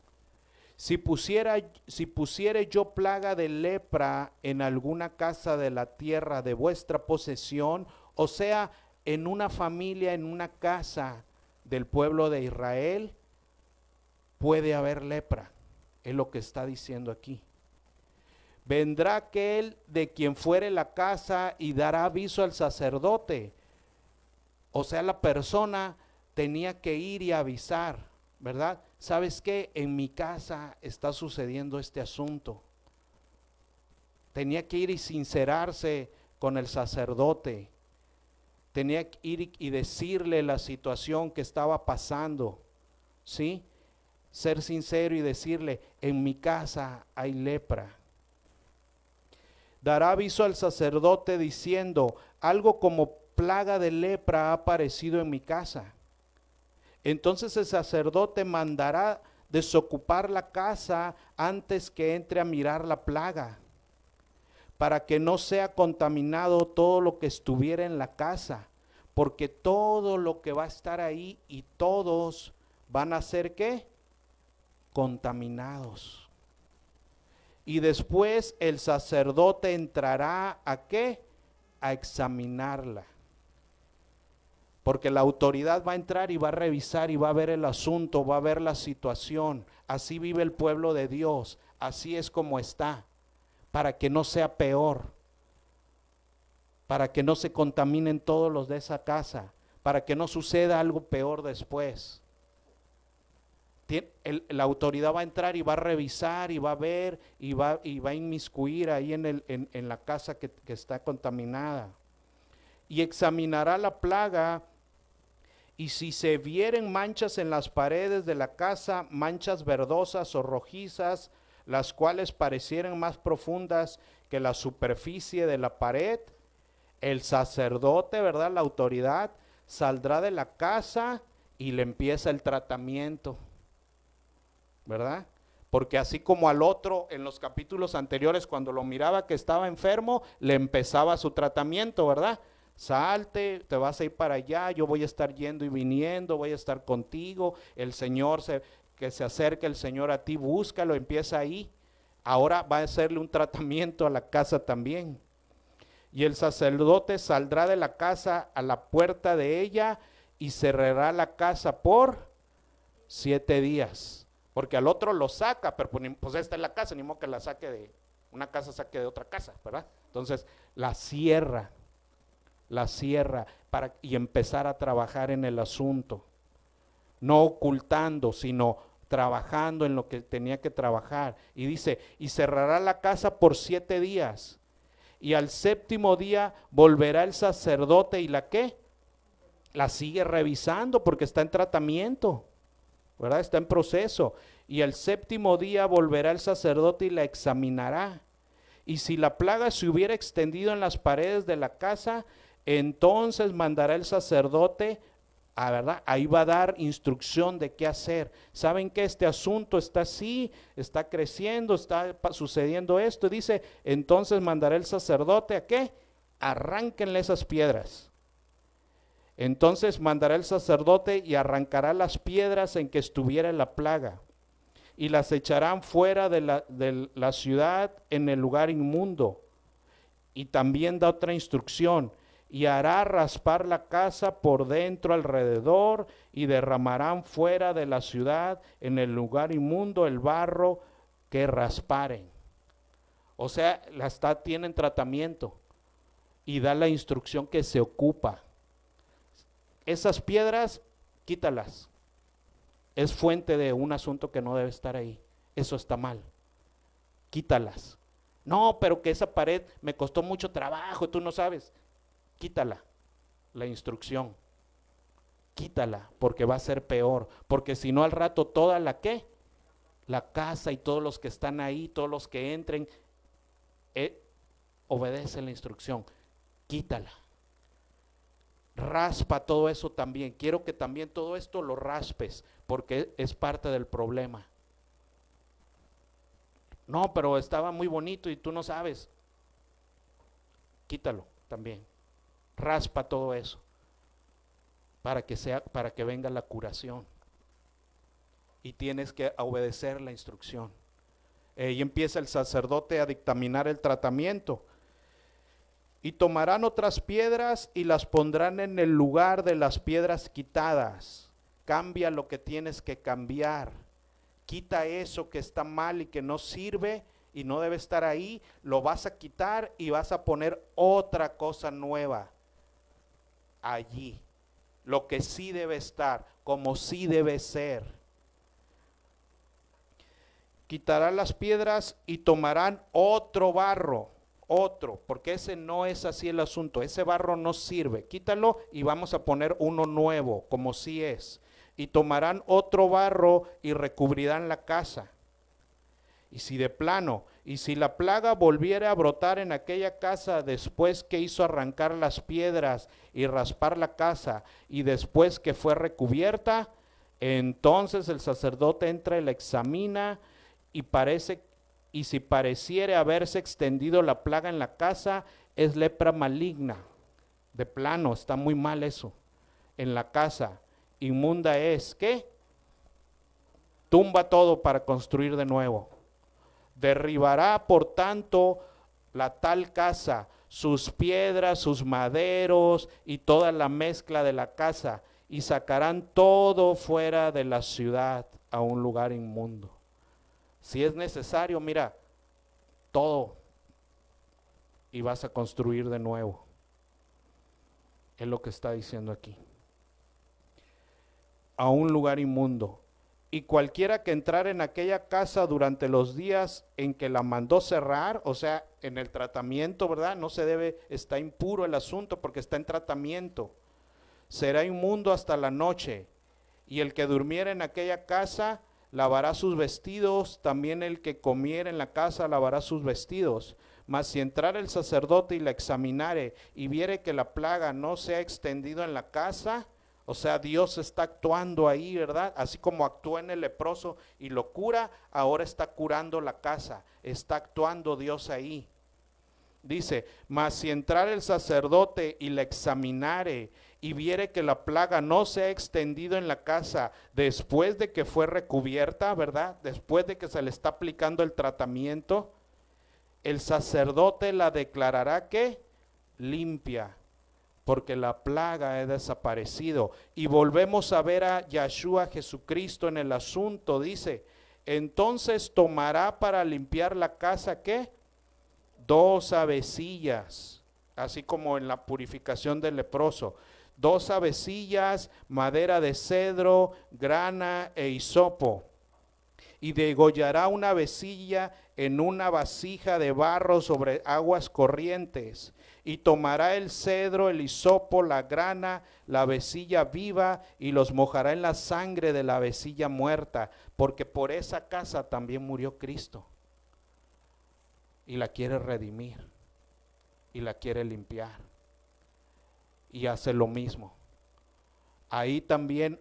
si pusiere yo plaga de lepra en alguna casa de la tierra de vuestra posesión, o sea, en una familia, en una casa del pueblo de Israel, puede haber lepra, es lo que está diciendo aquí. Vendrá aquel de quien fuere la casa y dará aviso al sacerdote, O sea, la persona tenía que ir y avisar, ¿verdad? ¿Sabes qué? En mi casa está sucediendo este asunto. Tenía que ir y sincerarse con el sacerdote. Tenía que ir y decirle la situación que estaba pasando, ¿sí? Ser sincero y decirle, en mi casa hay lepra. Dará aviso al sacerdote diciendo, algo como plaga de lepra ha aparecido en mi casa. Entonces el sacerdote mandará desocupar la casa antes que entre a mirar la plaga, para que no sea contaminado todo lo que estuviera en la casa, porque todo lo que va a estar ahí y todos van a ser ¿qué? Contaminados. Y después el sacerdote entrará ¿a qué? A examinarla. Porque la autoridad va a entrar y va a revisar y va a ver el asunto, va a ver la situación. Así vive el pueblo de Dios, así es como está, para que no sea peor, para que no se contaminen todos los de esa casa, para que no suceda algo peor después. La autoridad va a entrar y va a revisar y va a ver y va a inmiscuir ahí en la casa que está contaminada. Y examinará la plaga, y si se vieren manchas en las paredes de la casa, manchas verdosas o rojizas, las cuales parecieran más profundas que la superficie de la pared, el sacerdote, ¿verdad? La autoridad saldrá de la casa y le empieza el tratamiento, ¿verdad? Porque así como al otro en los capítulos anteriores, cuando lo miraba que estaba enfermo, le empezaba su tratamiento, ¿verdad? Salte, te vas a ir para allá, yo voy a estar yendo y viniendo, voy a estar contigo, el Señor, que se acerque el Señor a ti, búscalo, empieza ahí. Ahora va a hacerle un tratamiento a la casa también. Y el sacerdote saldrá de la casa a la puerta de ella y cerrará la casa por 7 días. Porque al otro lo saca, pero pues esta es la casa, ni modo que la saque de una casa, saque de otra casa, ¿verdad? Entonces la cierra y empezar a trabajar en el asunto. No ocultando, sino trabajando en lo que tenía que trabajar. Y dice, y cerrará la casa por 7 días. Y al 7º día volverá el sacerdote y ¿la qué? La sigue revisando porque está en tratamiento, ¿verdad? Está en proceso. Y al 7º día volverá el sacerdote y la examinará. Y si la plaga se hubiera extendido en las paredes de la casa, entonces mandará el sacerdote, ¿verdad? Ahí va a dar instrucción de qué hacer. ¿Saben que este asunto está así, está creciendo, está sucediendo esto? Dice, entonces mandará el sacerdote ¿a qué? Arránquenle esas piedras. Entonces mandará el sacerdote y arrancará las piedras en que estuviera la plaga y las echarán fuera de la ciudad en el lugar inmundo. Y también da otra instrucción, y hará raspar la casa por dentro alrededor y derramarán fuera de la ciudad en el lugar inmundo el barro que rasparen. O sea, tienen tratamiento y da la instrucción que se ocupa. Esas piedras, quítalas. Es fuente de un asunto que no debe estar ahí. Eso está mal. Quítalas. No, pero que esa pared me costó mucho trabajo, tú no sabes. Quítala, la instrucción. Quítala, porque va a ser peor. Porque si no al rato toda la ¿qué? La casa y todos los que están ahí, todos los que entren, obedecen la instrucción. Quítala. Raspa todo eso también. Quiero que también todo esto lo raspes, porque es parte del problema. No, pero estaba muy bonito y tú no sabes. Quítalo también. Raspa todo eso para que venga la curación. Y tienes que obedecer la instrucción. Y empieza el sacerdote a dictaminar el tratamiento. Y tomarán otras piedras y las pondrán en el lugar de las piedras quitadas. Cambia lo que tienes que cambiar. Quita eso que está mal y que no sirve y no debe estar ahí. Lo vas a quitar y vas a poner otra cosa nueva allí. lo que sí debe estar, como sí debe ser. Quitará las piedras y tomarán otro barro, otro, porque ese no es así el asunto, ese barro no sirve, quítalo y vamos a poner uno nuevo, como sí es. Y tomarán otro barro y recubrirán la casa. Y si de plano, y si la plaga volviera a brotar en aquella casa después que hizo arrancar las piedras y raspar la casa, y después que fue recubierta, entonces el sacerdote entra y la examina, y si pareciere haberse extendido la plaga en la casa, es lepra maligna. De plano, está muy mal eso. En la casa, inmunda es, ¿qué? Tumba todo para construir de nuevo. Derribará, por tanto, la tal casa, sus piedras, sus maderos y toda la mezcla de la casa, y sacarán todo fuera de la ciudad a un lugar inmundo. Si es necesario, mira, todo, y vas a construir de nuevo. Es lo que está diciendo aquí. A un lugar inmundo. Y cualquiera que entrara en aquella casa durante los días en que la mandó cerrar, o sea, en el tratamiento, ¿verdad? No se debe, está impuro el asunto porque está en tratamiento. Será inmundo hasta la noche. Y el que durmiera en aquella casa lavará sus vestidos, también el que comiera en la casa lavará sus vestidos. Mas si entrara el sacerdote y la examinare y viere que la plaga no se ha extendido en la casa, o sea, Dios está actuando ahí, ¿verdad? Así como actuó en el leproso y lo cura, ahora está curando la casa, está actuando Dios ahí. Dice, mas si entrare el sacerdote y la examinare y viere que la plaga no se ha extendido en la casa después de que fue recubierta, ¿verdad? Después de que se le está aplicando el tratamiento, el sacerdote la declarará ¿qué? Limpia, porque la plaga ha desaparecido. Y volvemos a ver a Yahshua Jesucristo en el asunto, dice, entonces tomará para limpiar la casa ¿qué? 2 avecillas, así como en la purificación del leproso, 2 avecillas, madera de cedro, grana e hisopo, y degollará una avecilla en una vasija de barro sobre aguas corrientes, y tomará el cedro, el hisopo, la grana, la avecilla viva, y los mojará en la sangre de la avecilla muerta, porque por esa casa también murió Cristo. Y la quiere redimir, y la quiere limpiar, y hace lo mismo. Ahí también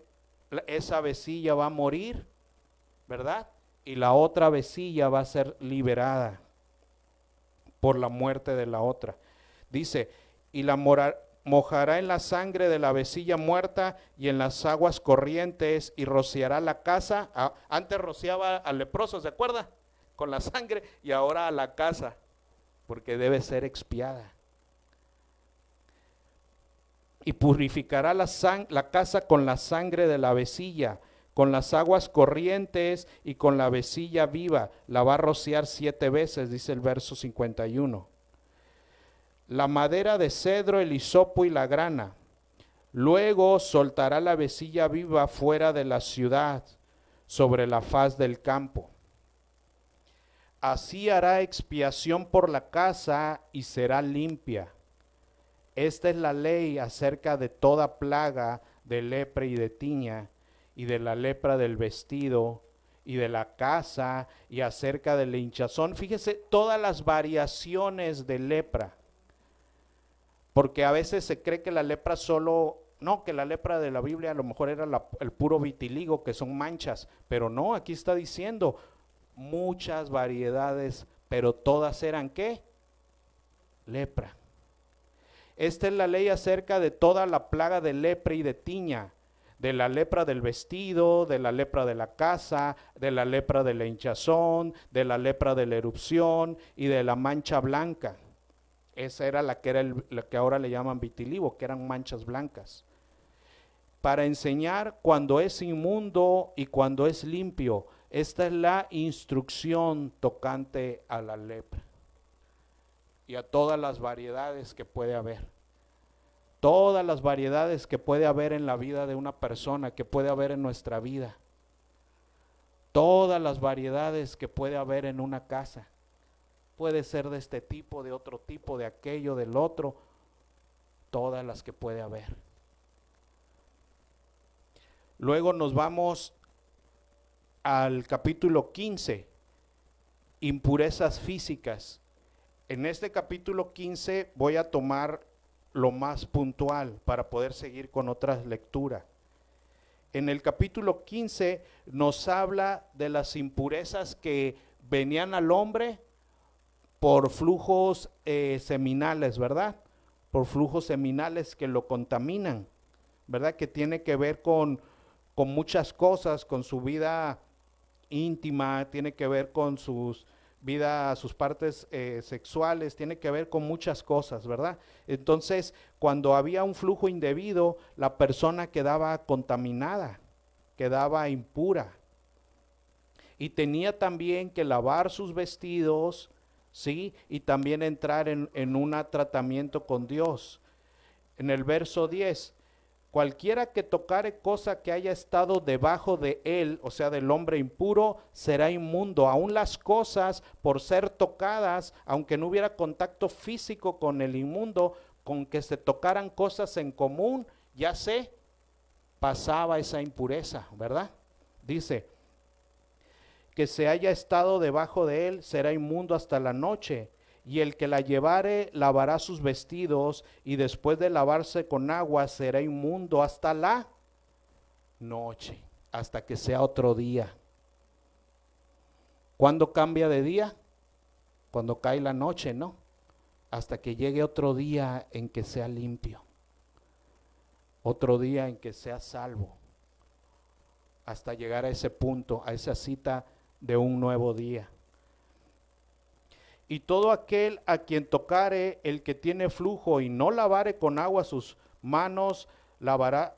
esa avecilla va a morir, ¿verdad? Y la otra avecilla va a ser liberada por la muerte de la otra. Dice, y la mojará en la sangre de la avecilla muerta y en las aguas corrientes, y rociará la casa. Antes rociaba al leproso, ¿se acuerda? Con la sangre, y ahora a la casa, porque debe ser expiada. Y purificará la casa con la sangre de la avecilla, con las aguas corrientes y con la avecilla viva. La va a rociar 7 veces, dice el verso 51. La madera de cedro, el hisopo y la grana. Luego soltará la avecilla viva fuera de la ciudad, sobre la faz del campo. Así hará expiación por la casa y será limpia. Esta es la ley acerca de toda plaga de lepra y de tiña, y de la lepra del vestido, y de la casa, y acerca del hinchazón. Fíjese todas las variaciones de lepra, porque a veces se cree que la lepra solo, no, que la lepra de la Biblia a lo mejor era el puro vitiligo, que son manchas, pero no, aquí está diciendo muchas variedades, pero todas eran ¿qué? Lepra. Esta es la ley acerca de toda la plaga de lepra y de tiña, de la lepra del vestido, de la lepra de la casa, de la lepra de la hinchazón, de la lepra de la erupción y de la mancha blanca. Esa era la que ahora le llaman vitiligo, que eran manchas blancas. Para enseñar cuando es inmundo y cuando es limpio. Esta es la instrucción tocante a la lepra y a todas las variedades que puede haber. todas las variedades que puede haber en la vida de una persona, que puede haber en nuestra vida, todas las variedades que puede haber en una casa. Puede ser de este tipo, de otro tipo, de aquello, del otro, todas las que puede haber. Luego nos vamos al capítulo 15, impurezas físicas. En este capítulo 15 voy a tomar lo más puntual para poder seguir con otras lecturas. En el capítulo 15 nos habla de las impurezas que venían al hombre por flujos seminales, ¿verdad? Por flujos seminales que lo contaminan, ¿verdad? Que tiene que ver con muchas cosas, con su vida íntima, tiene que ver con sus partes sexuales, tiene que ver con muchas cosas, ¿verdad? Entonces, cuando había un flujo indebido, la persona quedaba contaminada, quedaba impura. Y tenía también que lavar sus vestidos, ¿sí? Y también entrar en un tratamiento con Dios. En el verso 10, cualquiera que tocare cosa que haya estado debajo de él, o sea, del hombre impuro, será inmundo. Aún las cosas, por ser tocadas, aunque no hubiera contacto físico con el inmundo, con que se tocaran cosas en común, ya se pasaba esa impureza, ¿verdad? Dice, que se haya estado debajo de él será inmundo hasta la noche, y el que la llevare lavará sus vestidos, y después de lavarse con agua será inmundo hasta la noche, hasta que sea otro día. ¿Cuándo cambia de día? Cuando cae la noche, ¿no? Hasta que llegue otro día en que sea limpio, otro día en que sea salvo, hasta llegar a ese punto, a esa cita de un nuevo día. Y todo aquel a quien tocare el que tiene flujo y no lavare con agua sus manos, lavará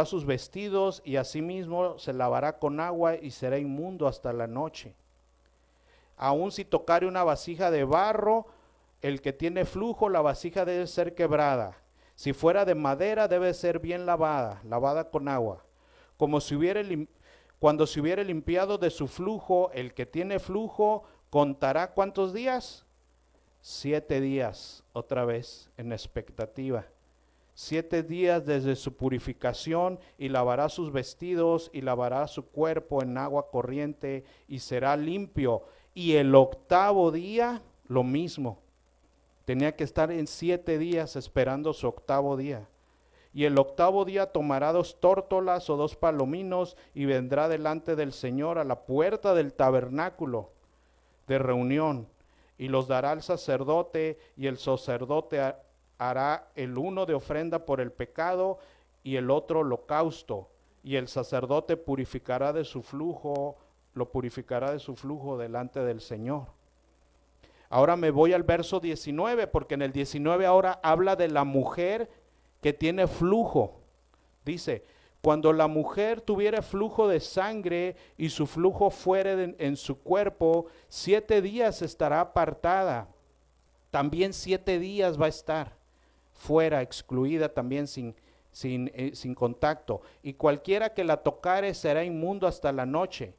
sus vestidos, y asimismo se lavará con agua y será inmundo hasta la noche. Aun si tocare una vasija de barro, el que tiene flujo, la vasija debe ser quebrada. Si fuera de madera, debe ser bien lavada con agua. Cuando se hubiere limpiado de su flujo, el que tiene flujo contará ¿cuántos días? 7 días, otra vez en expectativa. 7 días desde su purificación, y lavará sus vestidos y lavará su cuerpo en agua corriente y será limpio. Y el 8º día, lo mismo. Tenía que estar en 7 días esperando su 8º día. Y el 8º día tomará 2 tórtolas o 2 palominos y vendrá delante del Señor a la puerta del tabernáculo de reunión, y los dará al sacerdote, y el sacerdote hará el uno de ofrenda por el pecado y el otro holocausto, y el sacerdote lo purificará de su flujo delante del Señor. Ahora me voy al verso 19, porque en el 19 ahora habla de la mujer que tiene flujo. Dice, cuando la mujer tuviere flujo de sangre y su flujo fuere en su cuerpo, 7 días estará apartada. También 7 días va a estar fuera, excluida también sin contacto. Y cualquiera que la tocare será inmundo hasta la noche.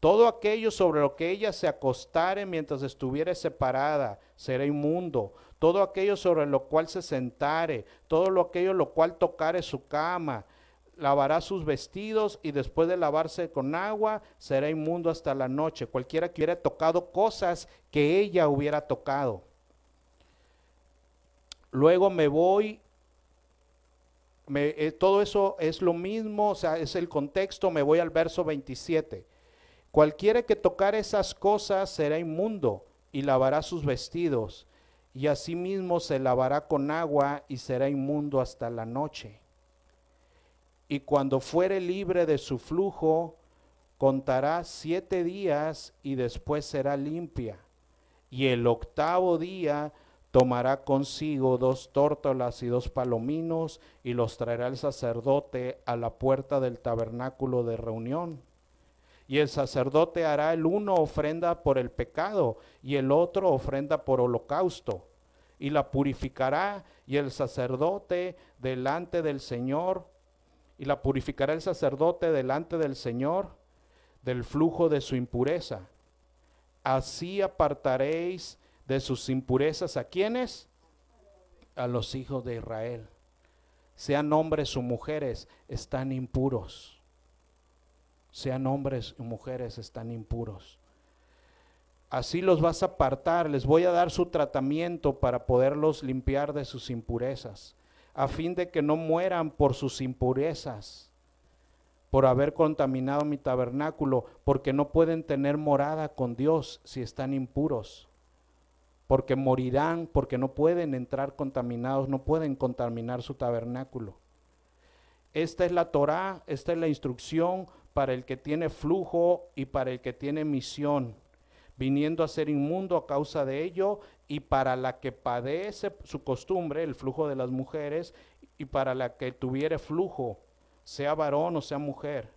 Todo aquello sobre lo que ella se acostare mientras estuviere separada será inmundo. Todo aquello sobre lo cual se sentare, todo aquello lo cual tocare su cama, lavará sus vestidos, y después de lavarse con agua será inmundo hasta la noche. Cualquiera que hubiera tocado cosas que ella hubiera tocado. Luego me voy, todo eso es lo mismo, o sea, es el contexto. Me voy al verso 27. Cualquiera que tocare esas cosas será inmundo, y lavará sus vestidos, y asimismo se lavará con agua y será inmundo hasta la noche. Y cuando fuere libre de su flujo, contará 7 días y después será limpia. Y el 8º día tomará consigo 2 tórtolas y 2 palominos, y los traerá el sacerdote a la puerta del tabernáculo de reunión. Y el sacerdote hará el uno ofrenda por el pecado y el otro ofrenda por holocausto. y la purificará, y el sacerdote delante del Señor, y la purificará el sacerdote delante del Señor del flujo de su impureza. Así apartaréis de sus impurezas ¿a quiénes? A los hijos de Israel. Sean hombres o mujeres, están impuros. Sean hombres o mujeres, están impuros. Así los vas a apartar, les voy a dar su tratamiento para poderlos limpiar de sus impurezas, a fin de que no mueran por sus impurezas, por haber contaminado mi tabernáculo, porque no pueden tener morada con Dios si están impuros, porque morirán, porque no pueden entrar contaminados, no pueden contaminar su tabernáculo. Esta es la Torá, esta es la instrucción para el que tiene flujo y para el que tiene misión, viniendo a ser inmundo a causa de ello, y para la que padece su costumbre, el flujo de las mujeres, y para la que tuviere flujo, sea varón o sea mujer,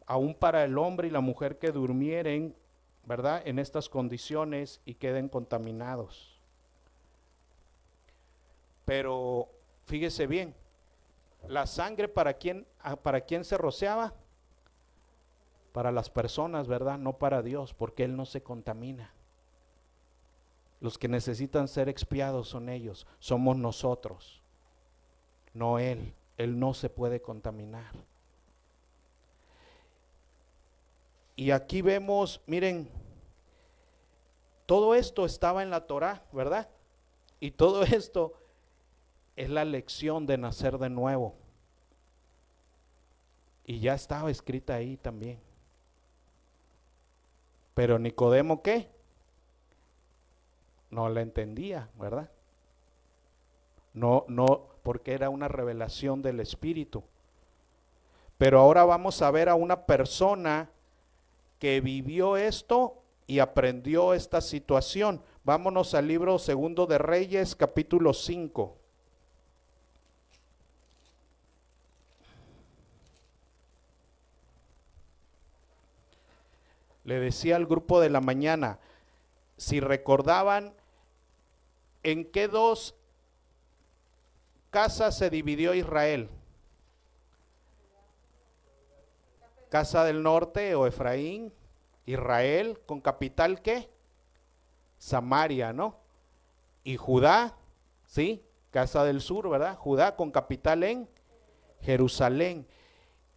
aún para el hombre y la mujer que durmieren, ¿verdad?, en estas condiciones y queden contaminados. Pero fíjese bien, la sangre ¿para quién se rociaba? Para las personas, ¿verdad? No para Dios, porque Él no se contamina. Los que necesitan ser expiados son ellos, somos nosotros, no Él. Él no se puede contaminar. Y aquí vemos, miren, todo esto estaba en la Torá, ¿verdad? Y todo esto es la lección de nacer de nuevo. Y ya estaba escrita ahí también. Pero Nicodemo, ¿qué? No la entendía, ¿verdad? No, porque era una revelación del Espíritu. Pero ahora vamos a ver a una persona que vivió esto y aprendió esta situación. Vámonos al libro Segundo de Reyes, capítulo 5. Le decía al grupo de la mañana, si recordaban, ¿en qué dos casas se dividió Israel? Casa del norte o Efraín, Israel, con capital ¿qué? Samaria, ¿no? Y Judá, ¿sí? Casa del sur, ¿verdad? Judá con capital en Jerusalén.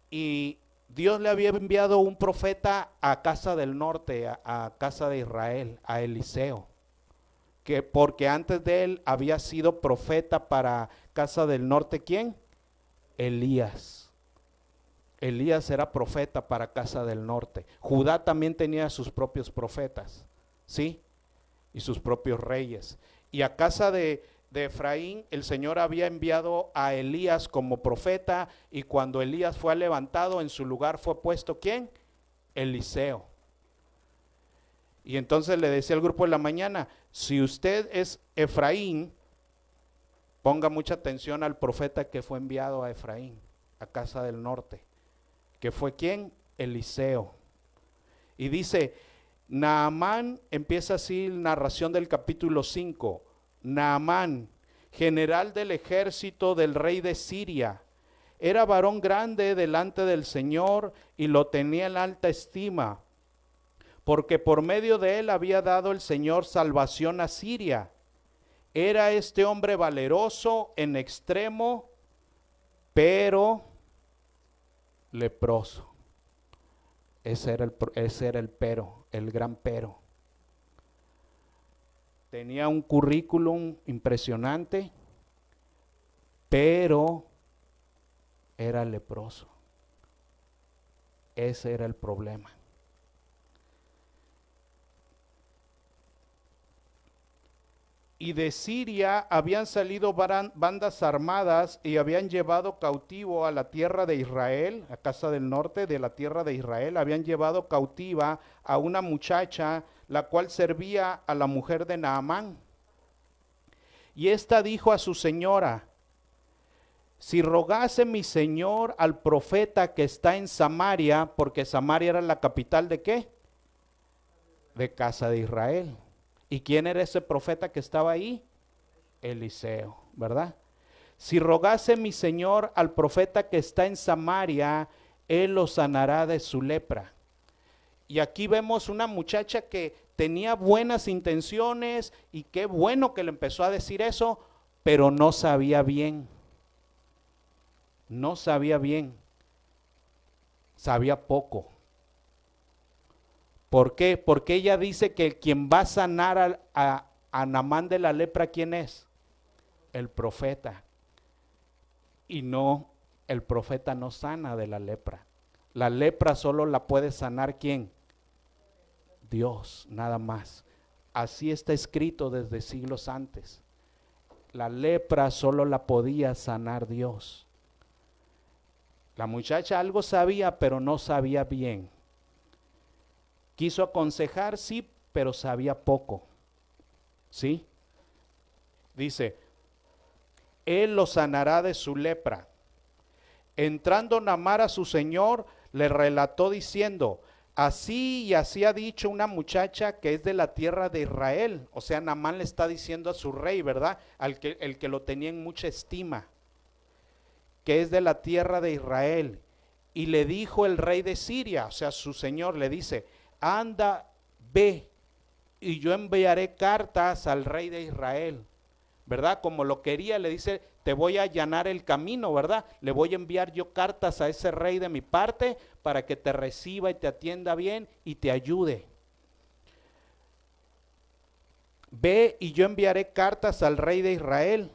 Y Dios le había enviado un profeta a casa del norte, a casa de Israel, a Eliseo, que porque antes de él había sido profeta para casa del norte, ¿quién? Elías. Elías era profeta para casa del norte. Judá también tenía sus propios profetas, ¿sí? Y sus propios reyes. Y a casa de Efraín, el Señor había enviado a Elías como profeta, y cuando Elías fue levantado, en su lugar fue puesto ¿quién? Eliseo. Y entonces le decía al grupo de la mañana, si usted es Efraín, ponga mucha atención al profeta que fue enviado a Efraín, a casa del norte, que fue ¿quién? Eliseo. Y dice, Naamán, empieza así la narración del capítulo 5, Naamán, general del ejército del rey de Siria, era varón grande delante del Señor y lo tenía en alta estima, porque por medio de él había dado el Señor salvación a Siria. Era este hombre valeroso en extremo, pero leproso. Ese era el pero, el gran pero. Tenía un currículum impresionante, pero era leproso. Ese era el problema. Y de Siria habían salido bandas armadas y habían llevado cautivo a la tierra de Israel, a casa del norte de la tierra de Israel, habían llevado cautiva a una muchacha, la cual servía a la mujer de Naamán. Y ésta dijo a su señora, si rogase mi señor al profeta que está en Samaria, porque Samaria era la capital ¿de qué? De casa de Israel. ¿Y quién era ese profeta que estaba ahí? Eliseo, ¿verdad? Si rogase mi señor al profeta que está en Samaria, él lo sanará de su lepra. Y aquí vemos una muchacha que tenía buenas intenciones y qué bueno que le empezó a decir eso, pero no sabía bien. No sabía bien. Sabía poco. ¿Por qué? Porque ella dice que quien va a sanar a Naamán de la lepra, ¿quién es? El profeta. Y no, el profeta no sana de la lepra. La lepra solo la puede sanar ¿quién? Dios, nada más. Así está escrito desde siglos antes. La lepra solo la podía sanar Dios. La muchacha algo sabía, pero no sabía bien. Quiso aconsejar, sí, pero sabía poco. ¿Sí? Dice, él lo sanará de su lepra. Entrando Naamán a su señor, le relató diciendo, así y así ha dicho una muchacha que es de la tierra de Israel. O sea, Naamán le está diciendo a su rey, ¿verdad? El que lo tenía en mucha estima, que es de la tierra de Israel. Y le dijo el rey de Siria, o sea, su señor le dice, anda, ve, y yo enviaré cartas al rey de Israel, ¿verdad? Como lo quería, le dice, te voy a allanar el camino, ¿verdad? Le voy a enviar yo cartas a ese rey de mi parte para que te reciba y te atienda bien y te ayude. Ve y yo enviaré cartas al rey de Israel.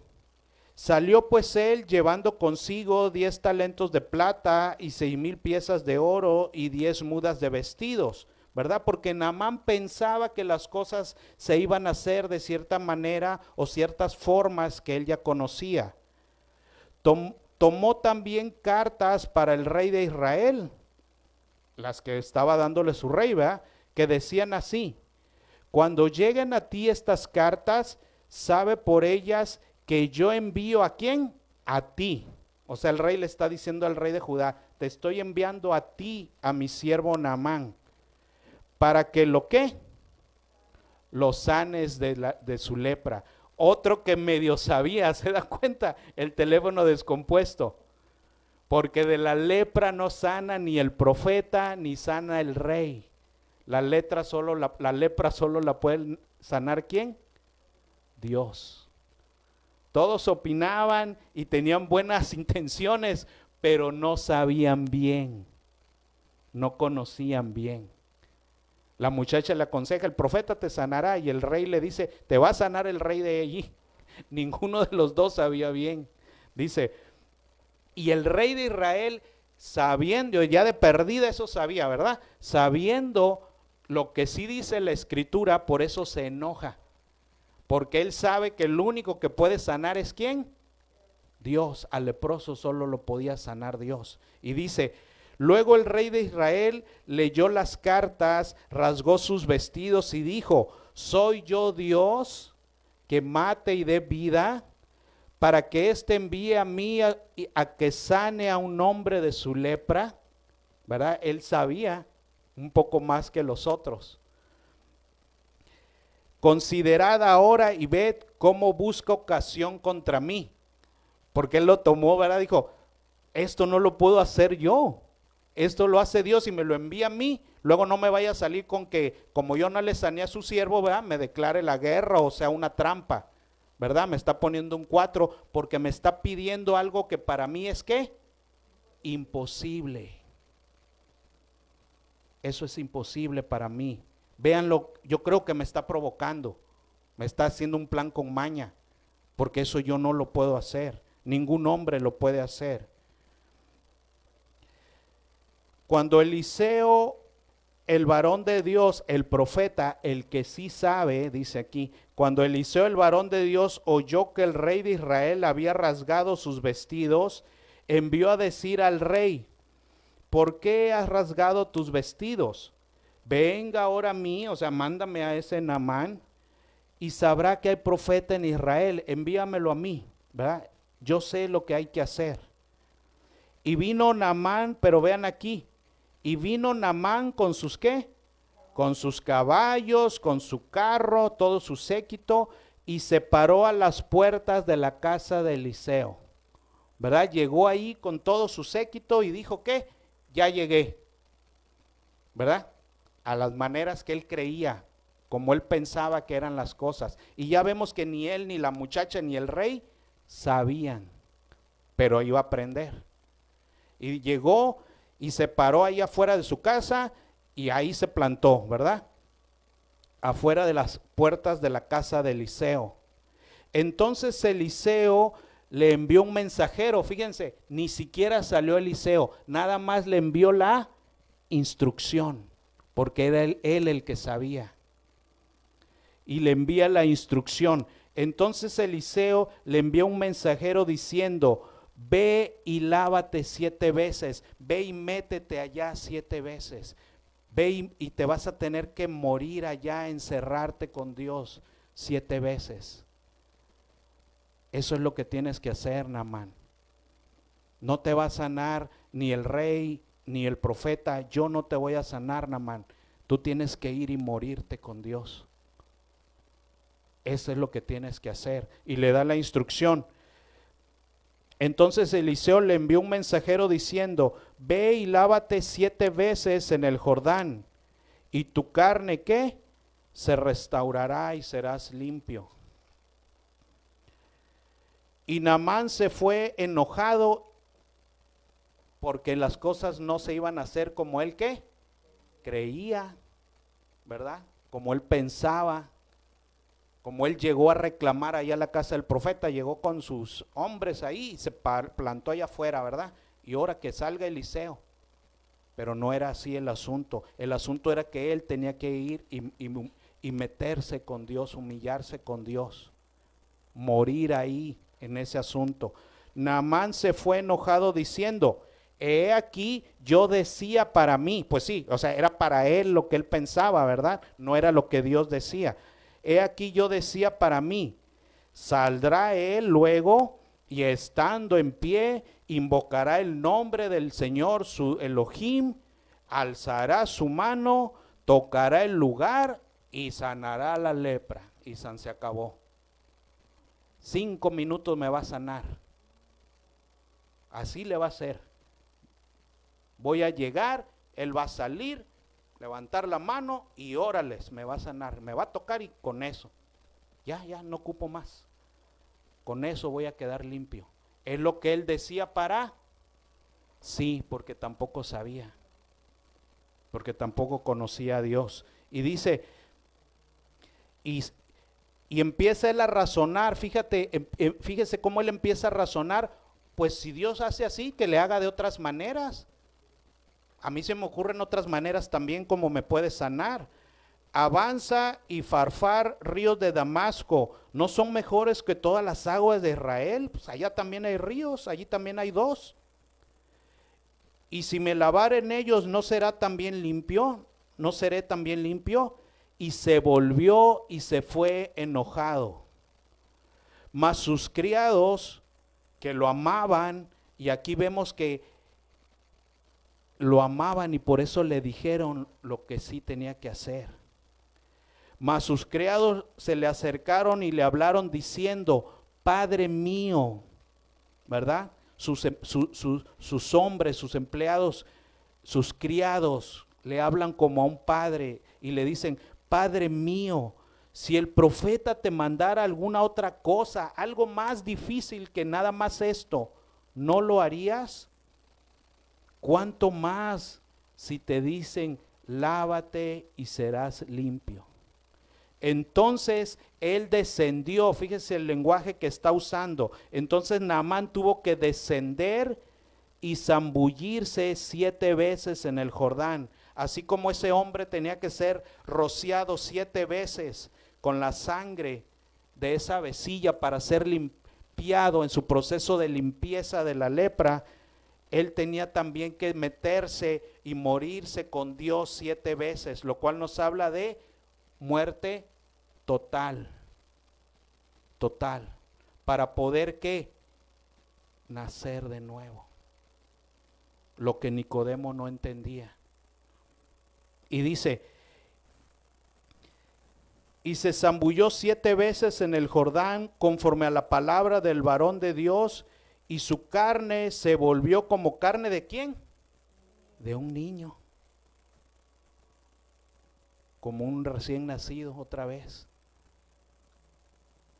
Salió pues él llevando consigo 10 talentos de plata y 6,000 piezas de oro y 10 mudas de vestidos, ¿verdad? Porque Naamán pensaba que las cosas se iban a hacer de cierta manera o ciertas formas que él ya conocía. Tomó también cartas para el rey de Israel, las que estaba dándole su rey, ¿verdad? Que decían así, cuando lleguen a ti estas cartas, sabe por ellas que yo envío ¿a quién? A ti. O sea, el rey le está diciendo al rey de Judá, te estoy enviando a ti, a mi siervo Naamán, para que lo ¿qué? Lo sanes de su lepra. Otro que medio sabía, ¿se da cuenta? El teléfono descompuesto. Porque de la lepra no sana ni el profeta, ni sana el rey. La lepra solo la puede sanar ¿quién? Dios. Todos opinaban y tenían buenas intenciones, pero no sabían bien, no conocían bien. La muchacha le aconseja, el profeta te sanará, y el rey le dice, te va a sanar el rey de allí. Ninguno de los dos sabía bien. Dice, y el rey de Israel, sabiendo, ya de perdida eso sabía, ¿verdad? Sabiendo lo que sí dice la escritura, por eso se enoja. Porque él sabe que el único que puede sanar es ¿quién? Dios. Al leproso solo lo podía sanar Dios. Y dice, luego el rey de Israel leyó las cartas, rasgó sus vestidos y dijo, ¿soy yo Dios que mate y dé vida? Para que éste envíe a mí a que sane a un hombre de su lepra. ¿Verdad? Él sabía un poco más que los otros. Considerad ahora y ved cómo busca ocasión contra mí. Porque él lo tomó, ¿verdad? Dijo, esto no lo puedo hacer yo. Esto lo hace Dios y me lo envía a mí. Luego no me vaya a salir con que, como yo no le sané a su siervo, ¿verdad? Me declare la guerra, o sea, una trampa, ¿verdad? Me está poniendo un 4 porque me está pidiendo algo que para mí es ¿qué? Imposible. Eso es imposible para mí. Véanlo, yo creo que me está provocando, me está haciendo un plan con maña, porque eso yo no lo puedo hacer, ningún hombre lo puede hacer. Cuando Eliseo, el varón de Dios, el profeta, el que sí sabe, dice aquí, cuando Eliseo, el varón de Dios, oyó que el rey de Israel había rasgado sus vestidos, envió a decir al rey, ¿por qué has rasgado tus vestidos? Venga ahora a mí, o sea, mándame a ese Naamán y sabrá que hay profeta en Israel, envíamelo a mí, ¿verdad? Yo sé lo que hay que hacer. Y vino Naamán, pero vean aquí, y vino Naamán con sus ¿qué? con sus caballos, con su carro, todo su séquito, y se paró a las puertas de la casa de Eliseo, ¿verdad? Llegó ahí con todo su séquito y dijo, ¿qué? Ya llegué, ¿verdad? A las maneras que él creía, como él pensaba que eran las cosas. Y ya vemos que ni él, ni la muchacha, ni el rey sabían, pero iba a aprender. Y llegó y se paró ahí afuera de su casa y ahí se plantó, ¿verdad? Afuera de las puertas de la casa de Eliseo. Entonces Eliseo le envió un mensajero, fíjense, ni siquiera salió Eliseo, nada más le envió la instrucción, porque era él el que sabía. Y le envía la instrucción. Entonces Eliseo le envió un mensajero diciendo, ve y lávate 7 veces, ve y métete allá 7 veces, ve y te vas a tener que morir allá, encerrarte con Dios 7 veces. Eso es lo que tienes que hacer, Naamán. No te va a sanar ni el rey, ni el profeta, yo no te voy a sanar, Naamán. Tú tienes que ir y morirte con Dios. Eso es lo que tienes que hacer. Y le da la instrucción. Entonces Eliseo le envió un mensajero diciendo, ve y lávate 7 veces en el Jordán, y tu carne, ¿qué? Se restaurará y serás limpio. Y Naamán se fue enojado porque las cosas no se iban a hacer como él, ¿qué? Creía, ¿verdad? Como él pensaba. Como él llegó a reclamar allá a la casa del profeta, llegó con sus hombres ahí y se plantó allá afuera, ¿verdad? Y ahora que salga Eliseo. Pero no era así el asunto. El asunto era que él tenía que ir y meterse con Dios, humillarse con Dios. Morir ahí en ese asunto. Naamán se fue enojado diciendo, he aquí yo decía para mí. Pues sí, o sea, era para él lo que él pensaba, ¿verdad? No era lo que Dios decía. He aquí yo decía para mí, saldrá él luego y estando en pie, invocará el nombre del Señor, su Elohim, alzará su mano, tocará el lugar y sanará la lepra. Y se acabó. 5 minutos me va a sanar. Así le va a hacer. Voy a llegar, él va a salir, levantar la mano y órales, me va a sanar, me va a tocar y con eso, ya no ocupo más, con eso voy a quedar limpio. Es lo que él decía para, sí, porque tampoco sabía, porque tampoco conocía a Dios. Y dice, y empieza él a razonar, fíjese cómo él empieza a razonar, pues si Dios hace así, que le haga de otras maneras. A mí se me ocurren otras maneras también como me puede sanar. Avanza y Farfar, ríos de Damasco, ¿no son mejores que todas las aguas de Israel? Pues allá también hay ríos, allí también hay 2. Y si me lavare en ellos, ¿no será también limpio? ¿No seré también limpio? Y se volvió y se fue enojado. Mas sus criados que lo amaban, y aquí vemos que lo amaban y por eso le dijeron lo que sí tenía que hacer. Mas sus criados se le acercaron y le hablaron diciendo, Padre mío, ¿verdad? Sus hombres, sus empleados, sus criados le hablan como a un padre y le dicen, Padre mío, si el profeta te mandara alguna otra cosa, algo más difícil que nada más esto, ¿no lo harías? ¿Cuánto más si te dicen, lávate y serás limpio? Entonces él descendió, fíjese el lenguaje que está usando. Entonces Naamán tuvo que descender y zambullirse 7 veces en el Jordán. Así como ese hombre tenía que ser rociado 7 veces con la sangre de esa vecilla para ser limpiado en su proceso de limpieza de la lepra, él tenía también que meterse y morirse con Dios 7 veces, lo cual nos habla de muerte total, para poder ¿qué? Nacer de nuevo, lo que Nicodemo no entendía. Y dice, y se zambulló 7 veces en el Jordán conforme a la palabra del varón de Dios, y su carne se volvió como carne ¿de quién? De un niño, como un recién nacido otra vez.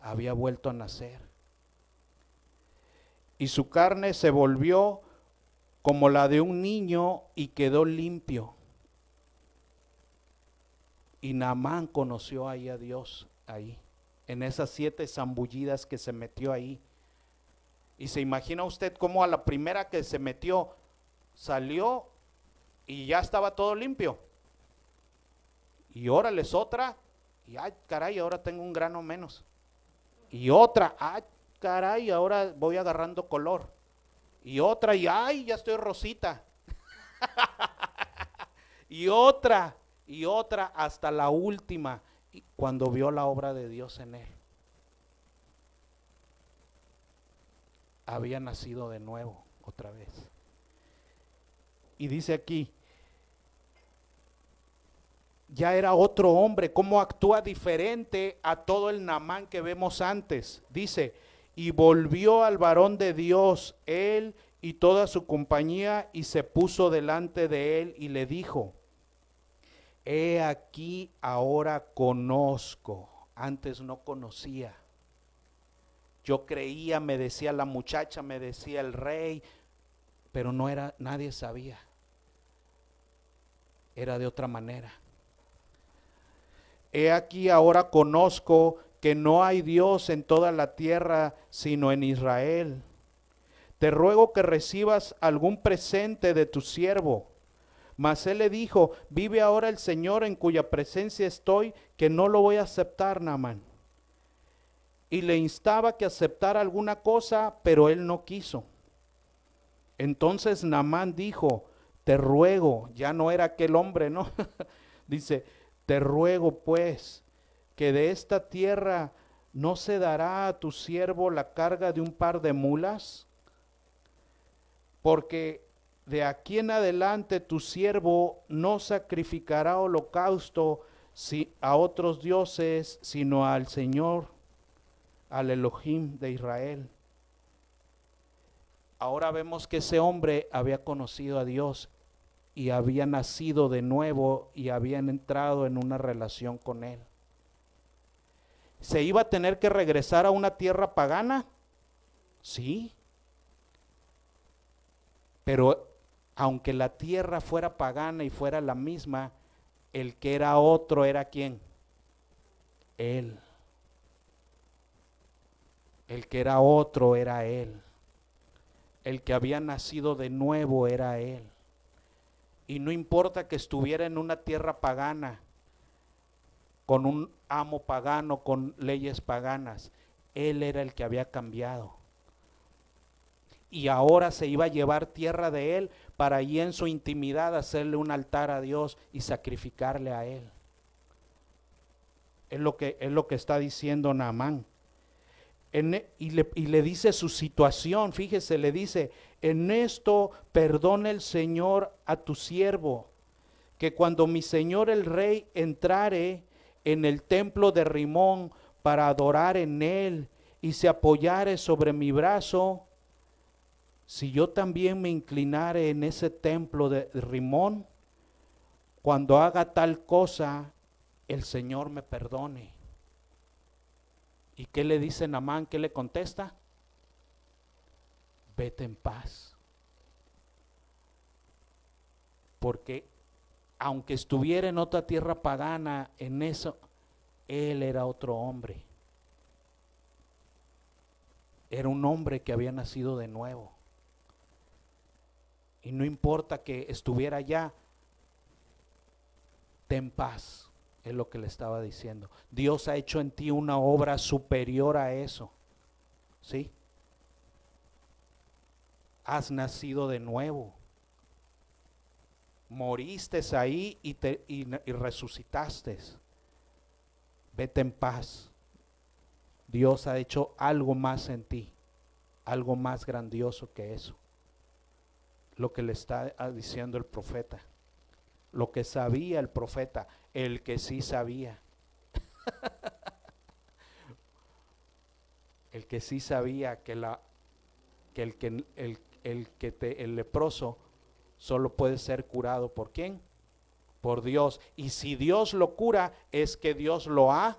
Había vuelto a nacer. Y su carne se volvió como la de un niño y quedó limpio. Y Naamán conoció ahí a Dios, ahí, en esas 7 zambullidas que se metió ahí. Y se imagina usted cómo a la primera que se metió, salió y ya estaba todo limpio. Y órale, es otra, y ay caray, ahora tengo un grano menos. Y otra, ay caray, ahora voy agarrando color. Y otra, y ay, ya estoy rosita. Y otra, hasta la última, cuando vio la obra de Dios en él. Había nacido de nuevo otra vez. Y dice aquí, ya era otro hombre, cómo actúa diferente a todo el Naamán que vemos antes. Dice, y volvió al varón de Dios, él y toda su compañía, y se puso delante de él y le dijo, he aquí ahora conozco, antes no conocía. Yo creía, me decía la muchacha, me decía el rey, pero no era, nadie sabía. Era de otra manera. He aquí ahora conozco que no hay Dios en toda la tierra, sino en Israel. Te ruego que recibas algún presente de tu siervo. Mas él le dijo, vive ahora el Señor en cuya presencia estoy, que no lo voy a aceptar, Naamán. Y le instaba que aceptara alguna cosa, pero él no quiso. Entonces Naamán dijo, te ruego, ya no era aquel hombre, ¿no? Dice, te ruego pues, que de esta tierra no se dará a tu siervo la carga de un par de mulas, porque de aquí en adelante tu siervo no sacrificará holocausto a otros dioses, sino al Señor, al Elohim de Israel. Ahora vemos que ese hombre había conocido a Dios y había nacido de nuevo y habían entrado en una relación con él. ¿Se iba a tener que regresar a una tierra pagana? Sí. Pero aunque la tierra fuera pagana y fuera la misma, el que era otro era ¿quién? Él. El que era otro era él. El que había nacido de nuevo era él. Y no importa que estuviera en una tierra pagana, con un amo pagano, con leyes paganas, él era el que había cambiado. Y ahora se iba a llevar tierra de él para allí en su intimidad hacerle un altar a Dios y sacrificarle a él. Es lo que está diciendo Naamán. Y le dice su situación, fíjese, le dice, en esto perdona el Señor a tu siervo, que cuando mi señor el rey entrare en el templo de Rimón para adorar en él y se apoyare sobre mi brazo, si yo también me inclinare en ese templo de Rimón, cuando haga tal cosa, el Señor me perdone. ¿Y qué le dice Naamán? ¿Qué le contesta? Vete en paz. Porque aunque estuviera en otra tierra pagana, en eso, él era otro hombre. Era un hombre que había nacido de nuevo. Y no importa que estuviera allá, ten paz. Es lo que le estaba diciendo. Dios ha hecho en ti una obra superior a eso. ¿Sí? Has nacido de nuevo. Moriste ahí y resucitaste. Vete en paz. Dios ha hecho algo más en ti. Algo más grandioso que eso. Lo que le está diciendo el profeta. Lo que sabía el profeta, el que sí sabía. El que sí sabía que el leproso solo puede ser curado ¿por quién? Por Dios. Y si Dios lo cura, es que Dios lo ha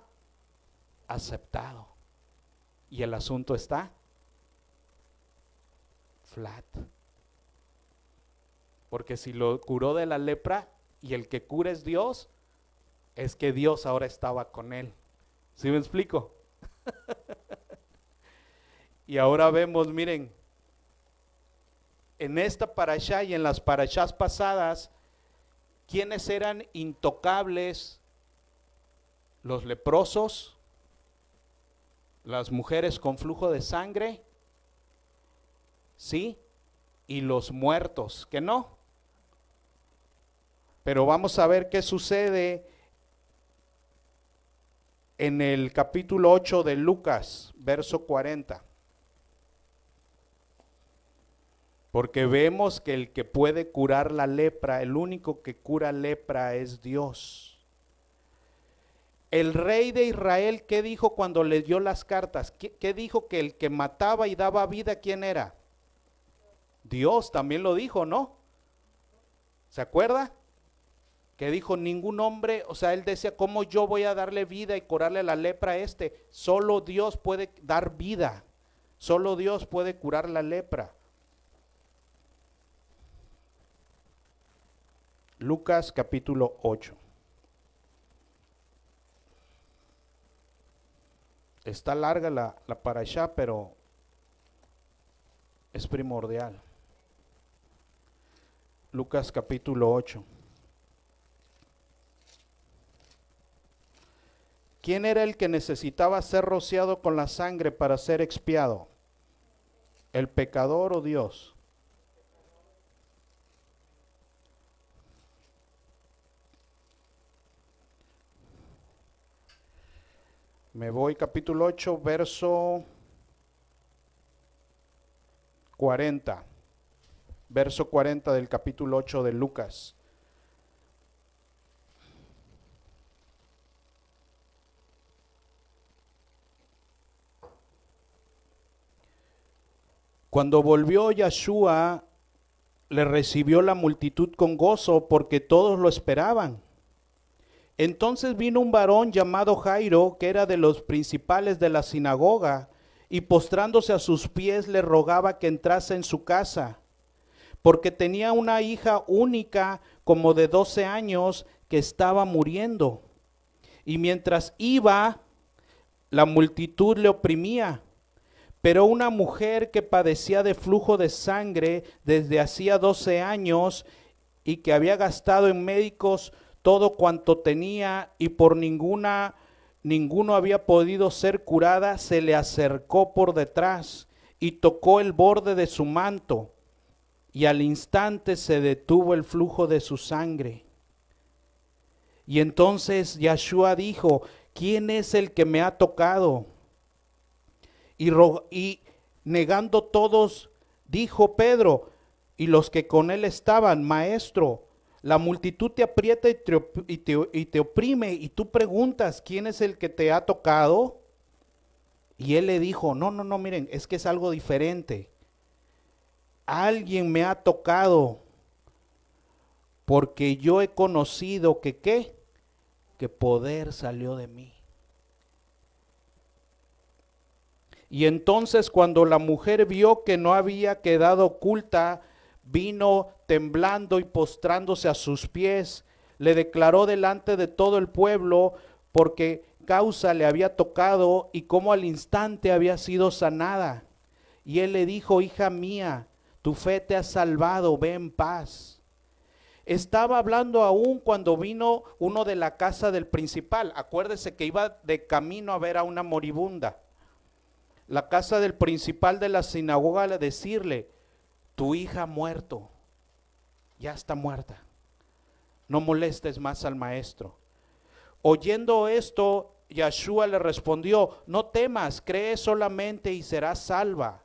aceptado. Y el asunto está flat. Porque si lo curó de la lepra y el que cura es Dios, es que Dios ahora estaba con él. ¿Sí me explico? Y ahora vemos, miren, en esta parashá y en las parashás pasadas, ¿quiénes eran intocables? Los leprosos, las mujeres con flujo de sangre, ¿sí? Y los muertos, que no. Pero vamos a ver qué sucede en el capítulo 8 de Lucas, verso 40. Porque vemos que el que puede curar la lepra, el único que cura lepra es Dios. El rey de Israel, ¿qué dijo cuando le dio las cartas? ¿Qué dijo? Que el que mataba y daba vida, ¿quién era? Dios también lo dijo, ¿no? ¿Se acuerda? Que dijo ningún hombre, o sea, él decía, ¿cómo yo voy a darle vida y curarle la lepra a este? Solo Dios puede dar vida, solo Dios puede curar la lepra. Lucas capítulo 8. Está larga la parashá, pero es primordial. Lucas capítulo 8. ¿Quién era el que necesitaba ser rociado con la sangre para ser expiado? ¿El pecador o Dios? Me voy capítulo 8, verso 40. Verso 40 del capítulo 8 de Lucas. Cuando volvió Yeshua, le recibió la multitud con gozo porque todos lo esperaban. Entonces vino un varón llamado Jairo, que era de los principales de la sinagoga, y postrándose a sus pies le rogaba que entrase en su casa, porque tenía una hija única como de 12 años que estaba muriendo. Y mientras iba, la multitud le oprimía. Pero una mujer que padecía de flujo de sangre desde hacía 12 años y que había gastado en médicos todo cuanto tenía y por ninguno había podido ser curada, se le acercó por detrás y tocó el borde de su manto, y al instante se detuvo el flujo de su sangre. Y entonces Yeshua dijo, ¿quién es el que me ha tocado? Y negando todos, dijo Pedro y los que con él estaban, Maestro, la multitud te aprieta y te oprime, y tú preguntas, ¿quién es el que te ha tocado? Y él le dijo, no, miren, es que es algo diferente. Alguien me ha tocado, porque yo he conocido que ¿qué? Que poder salió de mí. Y entonces cuando la mujer vio que no había quedado oculta, vino temblando y postrándose a sus pies, le declaró delante de todo el pueblo porque causa le había tocado y cómo al instante había sido sanada. Y él le dijo, hija mía, tu fe te ha salvado, ve en paz. Estaba hablando aún cuando vino uno de la casa del principal. Acuérdese que iba de camino a ver a una moribunda. La casa del principal de la sinagoga, a decirle, tu hija ha muerto, ya está muerta, no molestes más al maestro. Oyendo esto, Yeshua le respondió, no temas, cree solamente y serás salva.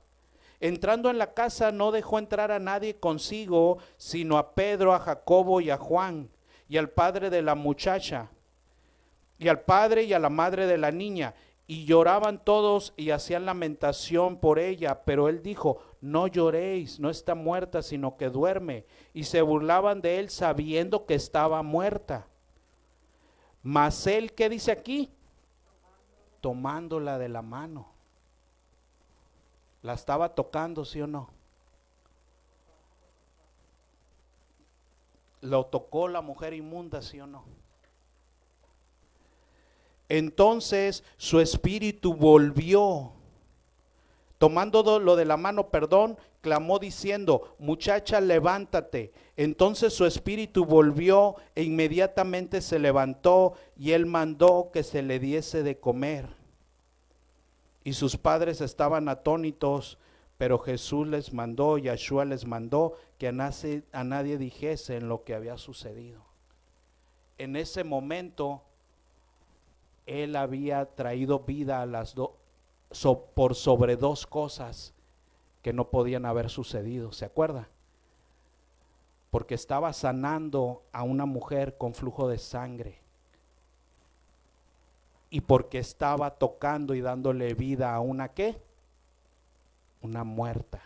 Entrando en la casa no dejó entrar a nadie consigo, sino a Pedro, a Jacobo y a Juan, y al padre de la muchacha. y al padre y a la madre de la niña, y lloraban todos y hacían lamentación por ella, pero él dijo, no lloréis, no está muerta, sino que duerme. Y se burlaban de él sabiendo que estaba muerta. Mas él, ¿qué dice aquí? Tomándola de la mano. ¿La estaba tocando, sí o no? ¿Lo tocó la mujer inmunda, sí o no? Entonces su espíritu volvió, tomándolo de la mano, clamó diciendo, muchacha, levántate. Entonces su espíritu volvió e inmediatamente se levantó y él mandó que se le diese de comer. Y sus padres estaban atónitos, pero Jesús les mandó, Yahshua les mandó que a nadie dijese en lo que había sucedido. En ese momento él había traído vida a las dos, por sobre dos cosas que no podían haber sucedido, ¿se acuerda? Porque estaba sanando a una mujer con flujo de sangre y porque estaba tocando y dándole vida a una ¿qué? Una muerta.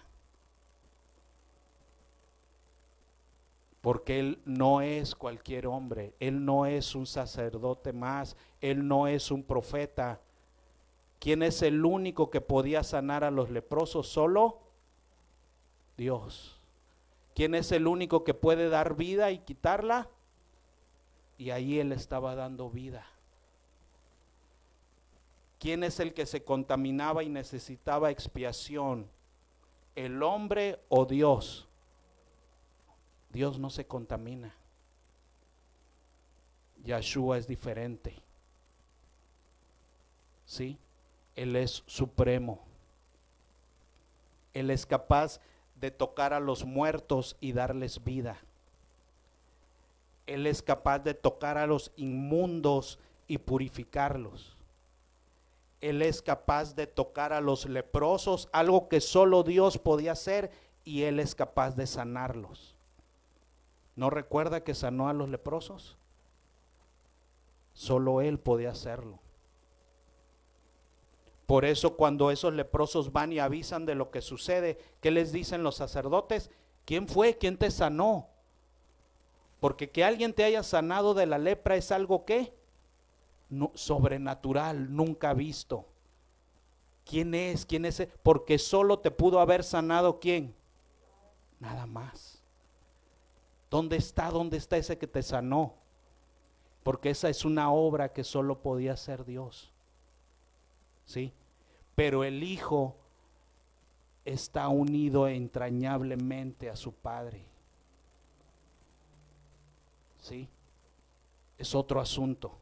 Porque él no es cualquier hombre, él no es un sacerdote más, él no es un profeta. ¿Quién es el único que podía sanar a los leprosos? Solo Dios. ¿Quién es el único que puede dar vida y quitarla? Y ahí él estaba dando vida. ¿Quién es el que se contaminaba y necesitaba expiación? ¿El hombre o Dios? Dios no se contamina. Yahshua es diferente. ¿Sí? Él es supremo. Él es capaz de tocar a los muertos y darles vida. Él es capaz de tocar a los inmundos y purificarlos. Él es capaz de tocar a los leprosos, algo que solo Dios podía hacer, y Él es capaz de sanarlos. ¿No recuerda que sanó a los leprosos? Solo Él podía hacerlo. Por eso cuando esos leprosos van y avisan de lo que sucede, ¿qué les dicen los sacerdotes? ¿Quién fue? ¿Quién te sanó? Porque que alguien te haya sanado de la lepra es algo que no, sobrenatural, nunca visto. ¿Quién es? ¿Quién es? Porque solo te pudo haber sanado ¿quién? Nada más. ¿Dónde está ese que te sanó? Porque esa es una obra que solo podía hacer Dios. ¿Sí? Pero el Hijo está unido entrañablemente a su Padre. ¿Sí? Es otro asunto.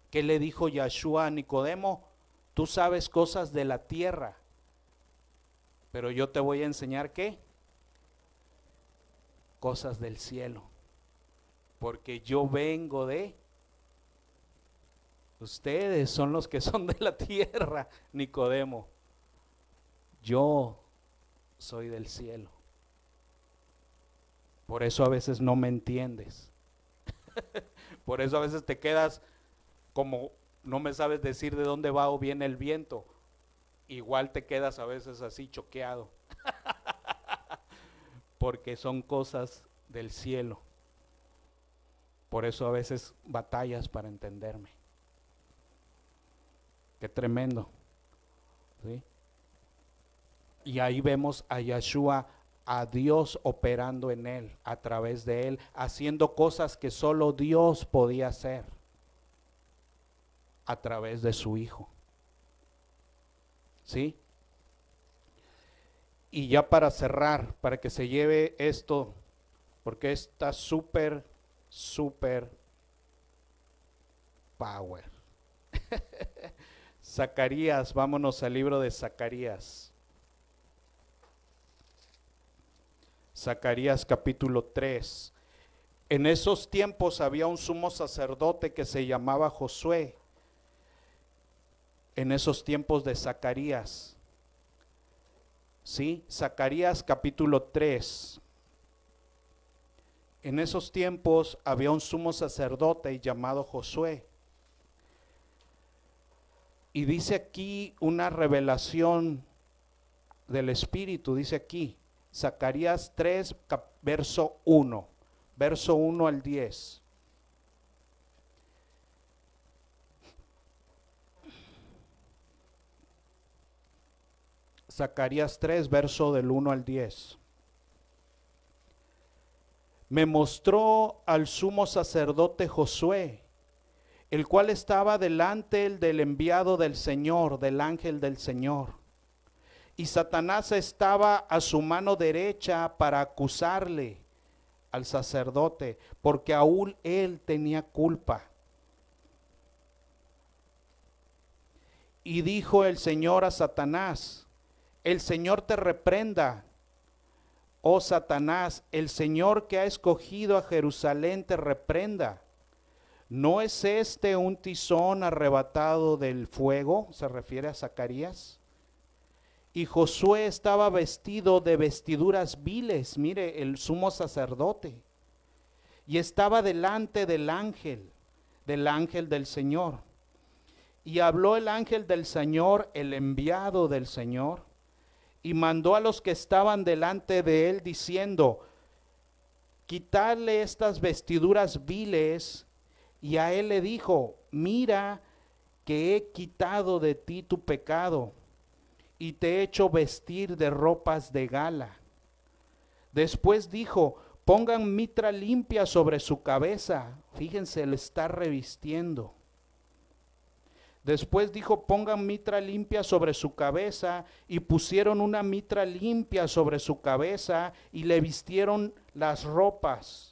¿Qué le dijo Yahshua a Nicodemo? Tú sabes cosas de la tierra, pero yo te voy a enseñar ¿qué? Cosas del cielo, porque yo vengo de, ustedes son los que son de la tierra, Nicodemo, yo soy del cielo. Por eso a veces no me entiendes. Por eso a veces te quedas como no me sabes decir de dónde va o viene el viento. Igual te quedas a veces así choqueado. Porque son cosas del cielo. Por eso a veces batallas para entenderme. Qué tremendo. ¿Sí? Y ahí vemos a Yahshua, a Dios operando en él, a través de él, haciendo cosas que solo Dios podía hacer a través de su Hijo. ¿Sí? Y ya para cerrar, para que se lleve esto, porque está súper power. Zacarías, vámonos al libro de Zacarías. Zacarías capítulo 3. En esos tiempos había un sumo sacerdote que se llamaba Josué. En esos tiempos de Zacarías. ¿Sí? Zacarías capítulo 3. En esos tiempos había un sumo sacerdote llamado Josué. Y dice aquí una revelación del Espíritu, dice aquí, Zacarías 3, verso 1 al 10. Zacarías 3, verso del 1 al 10. Me mostró al sumo sacerdote Josué, el cual estaba delante del enviado del Señor, del ángel del Señor. Y Satanás estaba a su mano derecha para acusarle al sacerdote, porque aún él tenía culpa. Y dijo el Señor a Satanás: el Señor te reprenda, oh Satanás, el Señor que ha escogido a Jerusalén te reprenda. ¿No es este un tizón arrebatado del fuego? Se refiere a Zacarías. Y Josué estaba vestido de vestiduras viles, mire, el sumo sacerdote, y estaba delante del ángel del Señor. Y habló el ángel del Señor, el enviado del Señor, y mandó a los que estaban delante de él, diciendo: quitarle estas vestiduras viles. Y a él le dijo: mira que he quitado de ti tu pecado, y te he hecho vestir de ropas de gala. Después dijo: pongan mitra limpia sobre su cabeza. Fíjense, le está revistiendo. Después dijo: pongan mitra limpia sobre su cabeza, y pusieron una mitra limpia sobre su cabeza, y le vistieron las ropas.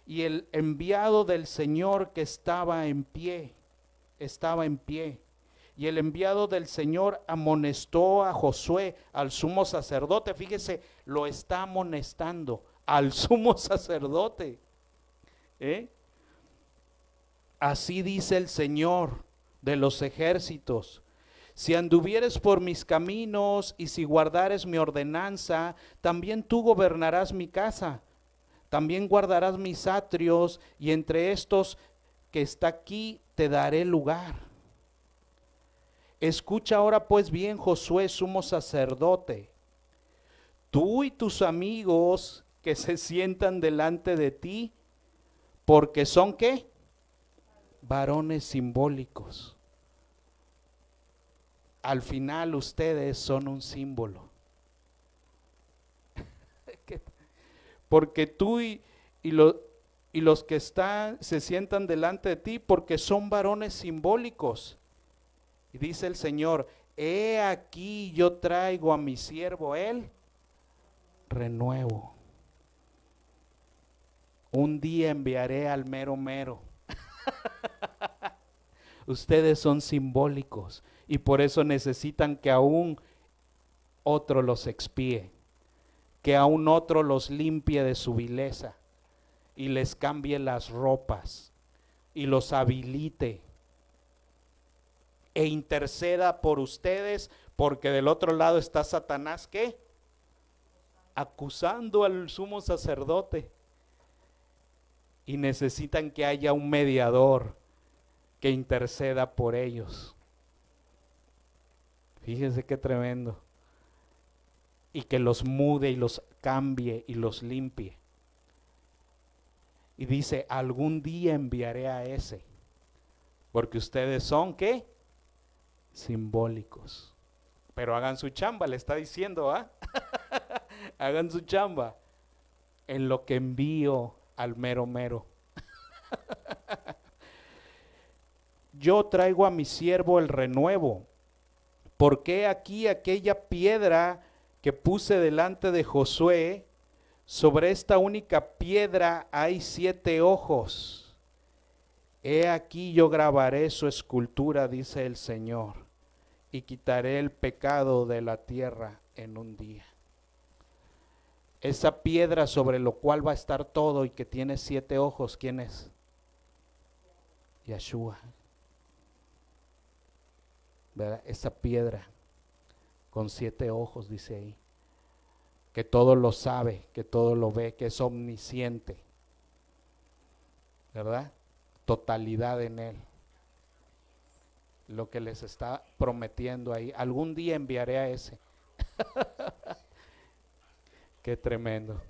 Y el enviado del Señor que estaba en pie. Y el enviado del Señor amonestó a Josué, al sumo sacerdote. Fíjese, lo está amonestando al sumo sacerdote. Así dice el Señor de los ejércitos: si anduvieres por mis caminos y si guardares mi ordenanza, también tú gobernarás mi casa, también guardarás mis atrios, y entre estos que está aquí te daré lugar. Escucha ahora pues bien, Josué, sumo sacerdote, tú y tus amigos que se sientan delante de ti, porque son ¿qué? Varones simbólicos. Al final ustedes son un símbolo. Porque tú y los que se sientan delante de ti, porque son varones simbólicos. Y dice el Señor: he aquí yo traigo a mi siervo el renuevo. Un día enviaré al mero mero. Ustedes son simbólicos y por eso necesitan que aún otro los expíe, que aún otro los limpie de su vileza y les cambie las ropas y los habilite e interceda por ustedes, porque del otro lado está Satanás, ¿qué? Acusando al sumo sacerdote, y necesitan que haya un mediador que interceda por ellos. Fíjense qué tremendo. Y que los mude y los cambie y los limpie. Y dice: algún día enviaré a ese, porque ustedes son ¿qué? Simbólicos. Pero hagan su chamba, le está diciendo, hagan su chamba en lo que envío al mero mero. Yo traigo a mi siervo el renuevo, porque aquí aquella piedra que puse delante de Josué, sobre esta única piedra hay 7 ojos. He aquí yo grabaré su escultura, dice el Señor, y quitaré el pecado de la tierra en un día. Esa piedra sobre lo cual va a estar todo y que tiene 7 ojos, ¿quién es? Yeshua. ¿Verdad? Esa piedra con 7 ojos, dice ahí, que todo lo sabe, que todo lo ve, que es omnisciente. ¿verdad? Totalidad en Él. Lo que les está prometiendo ahí. Algún día enviaré a ese. Qué tremendo.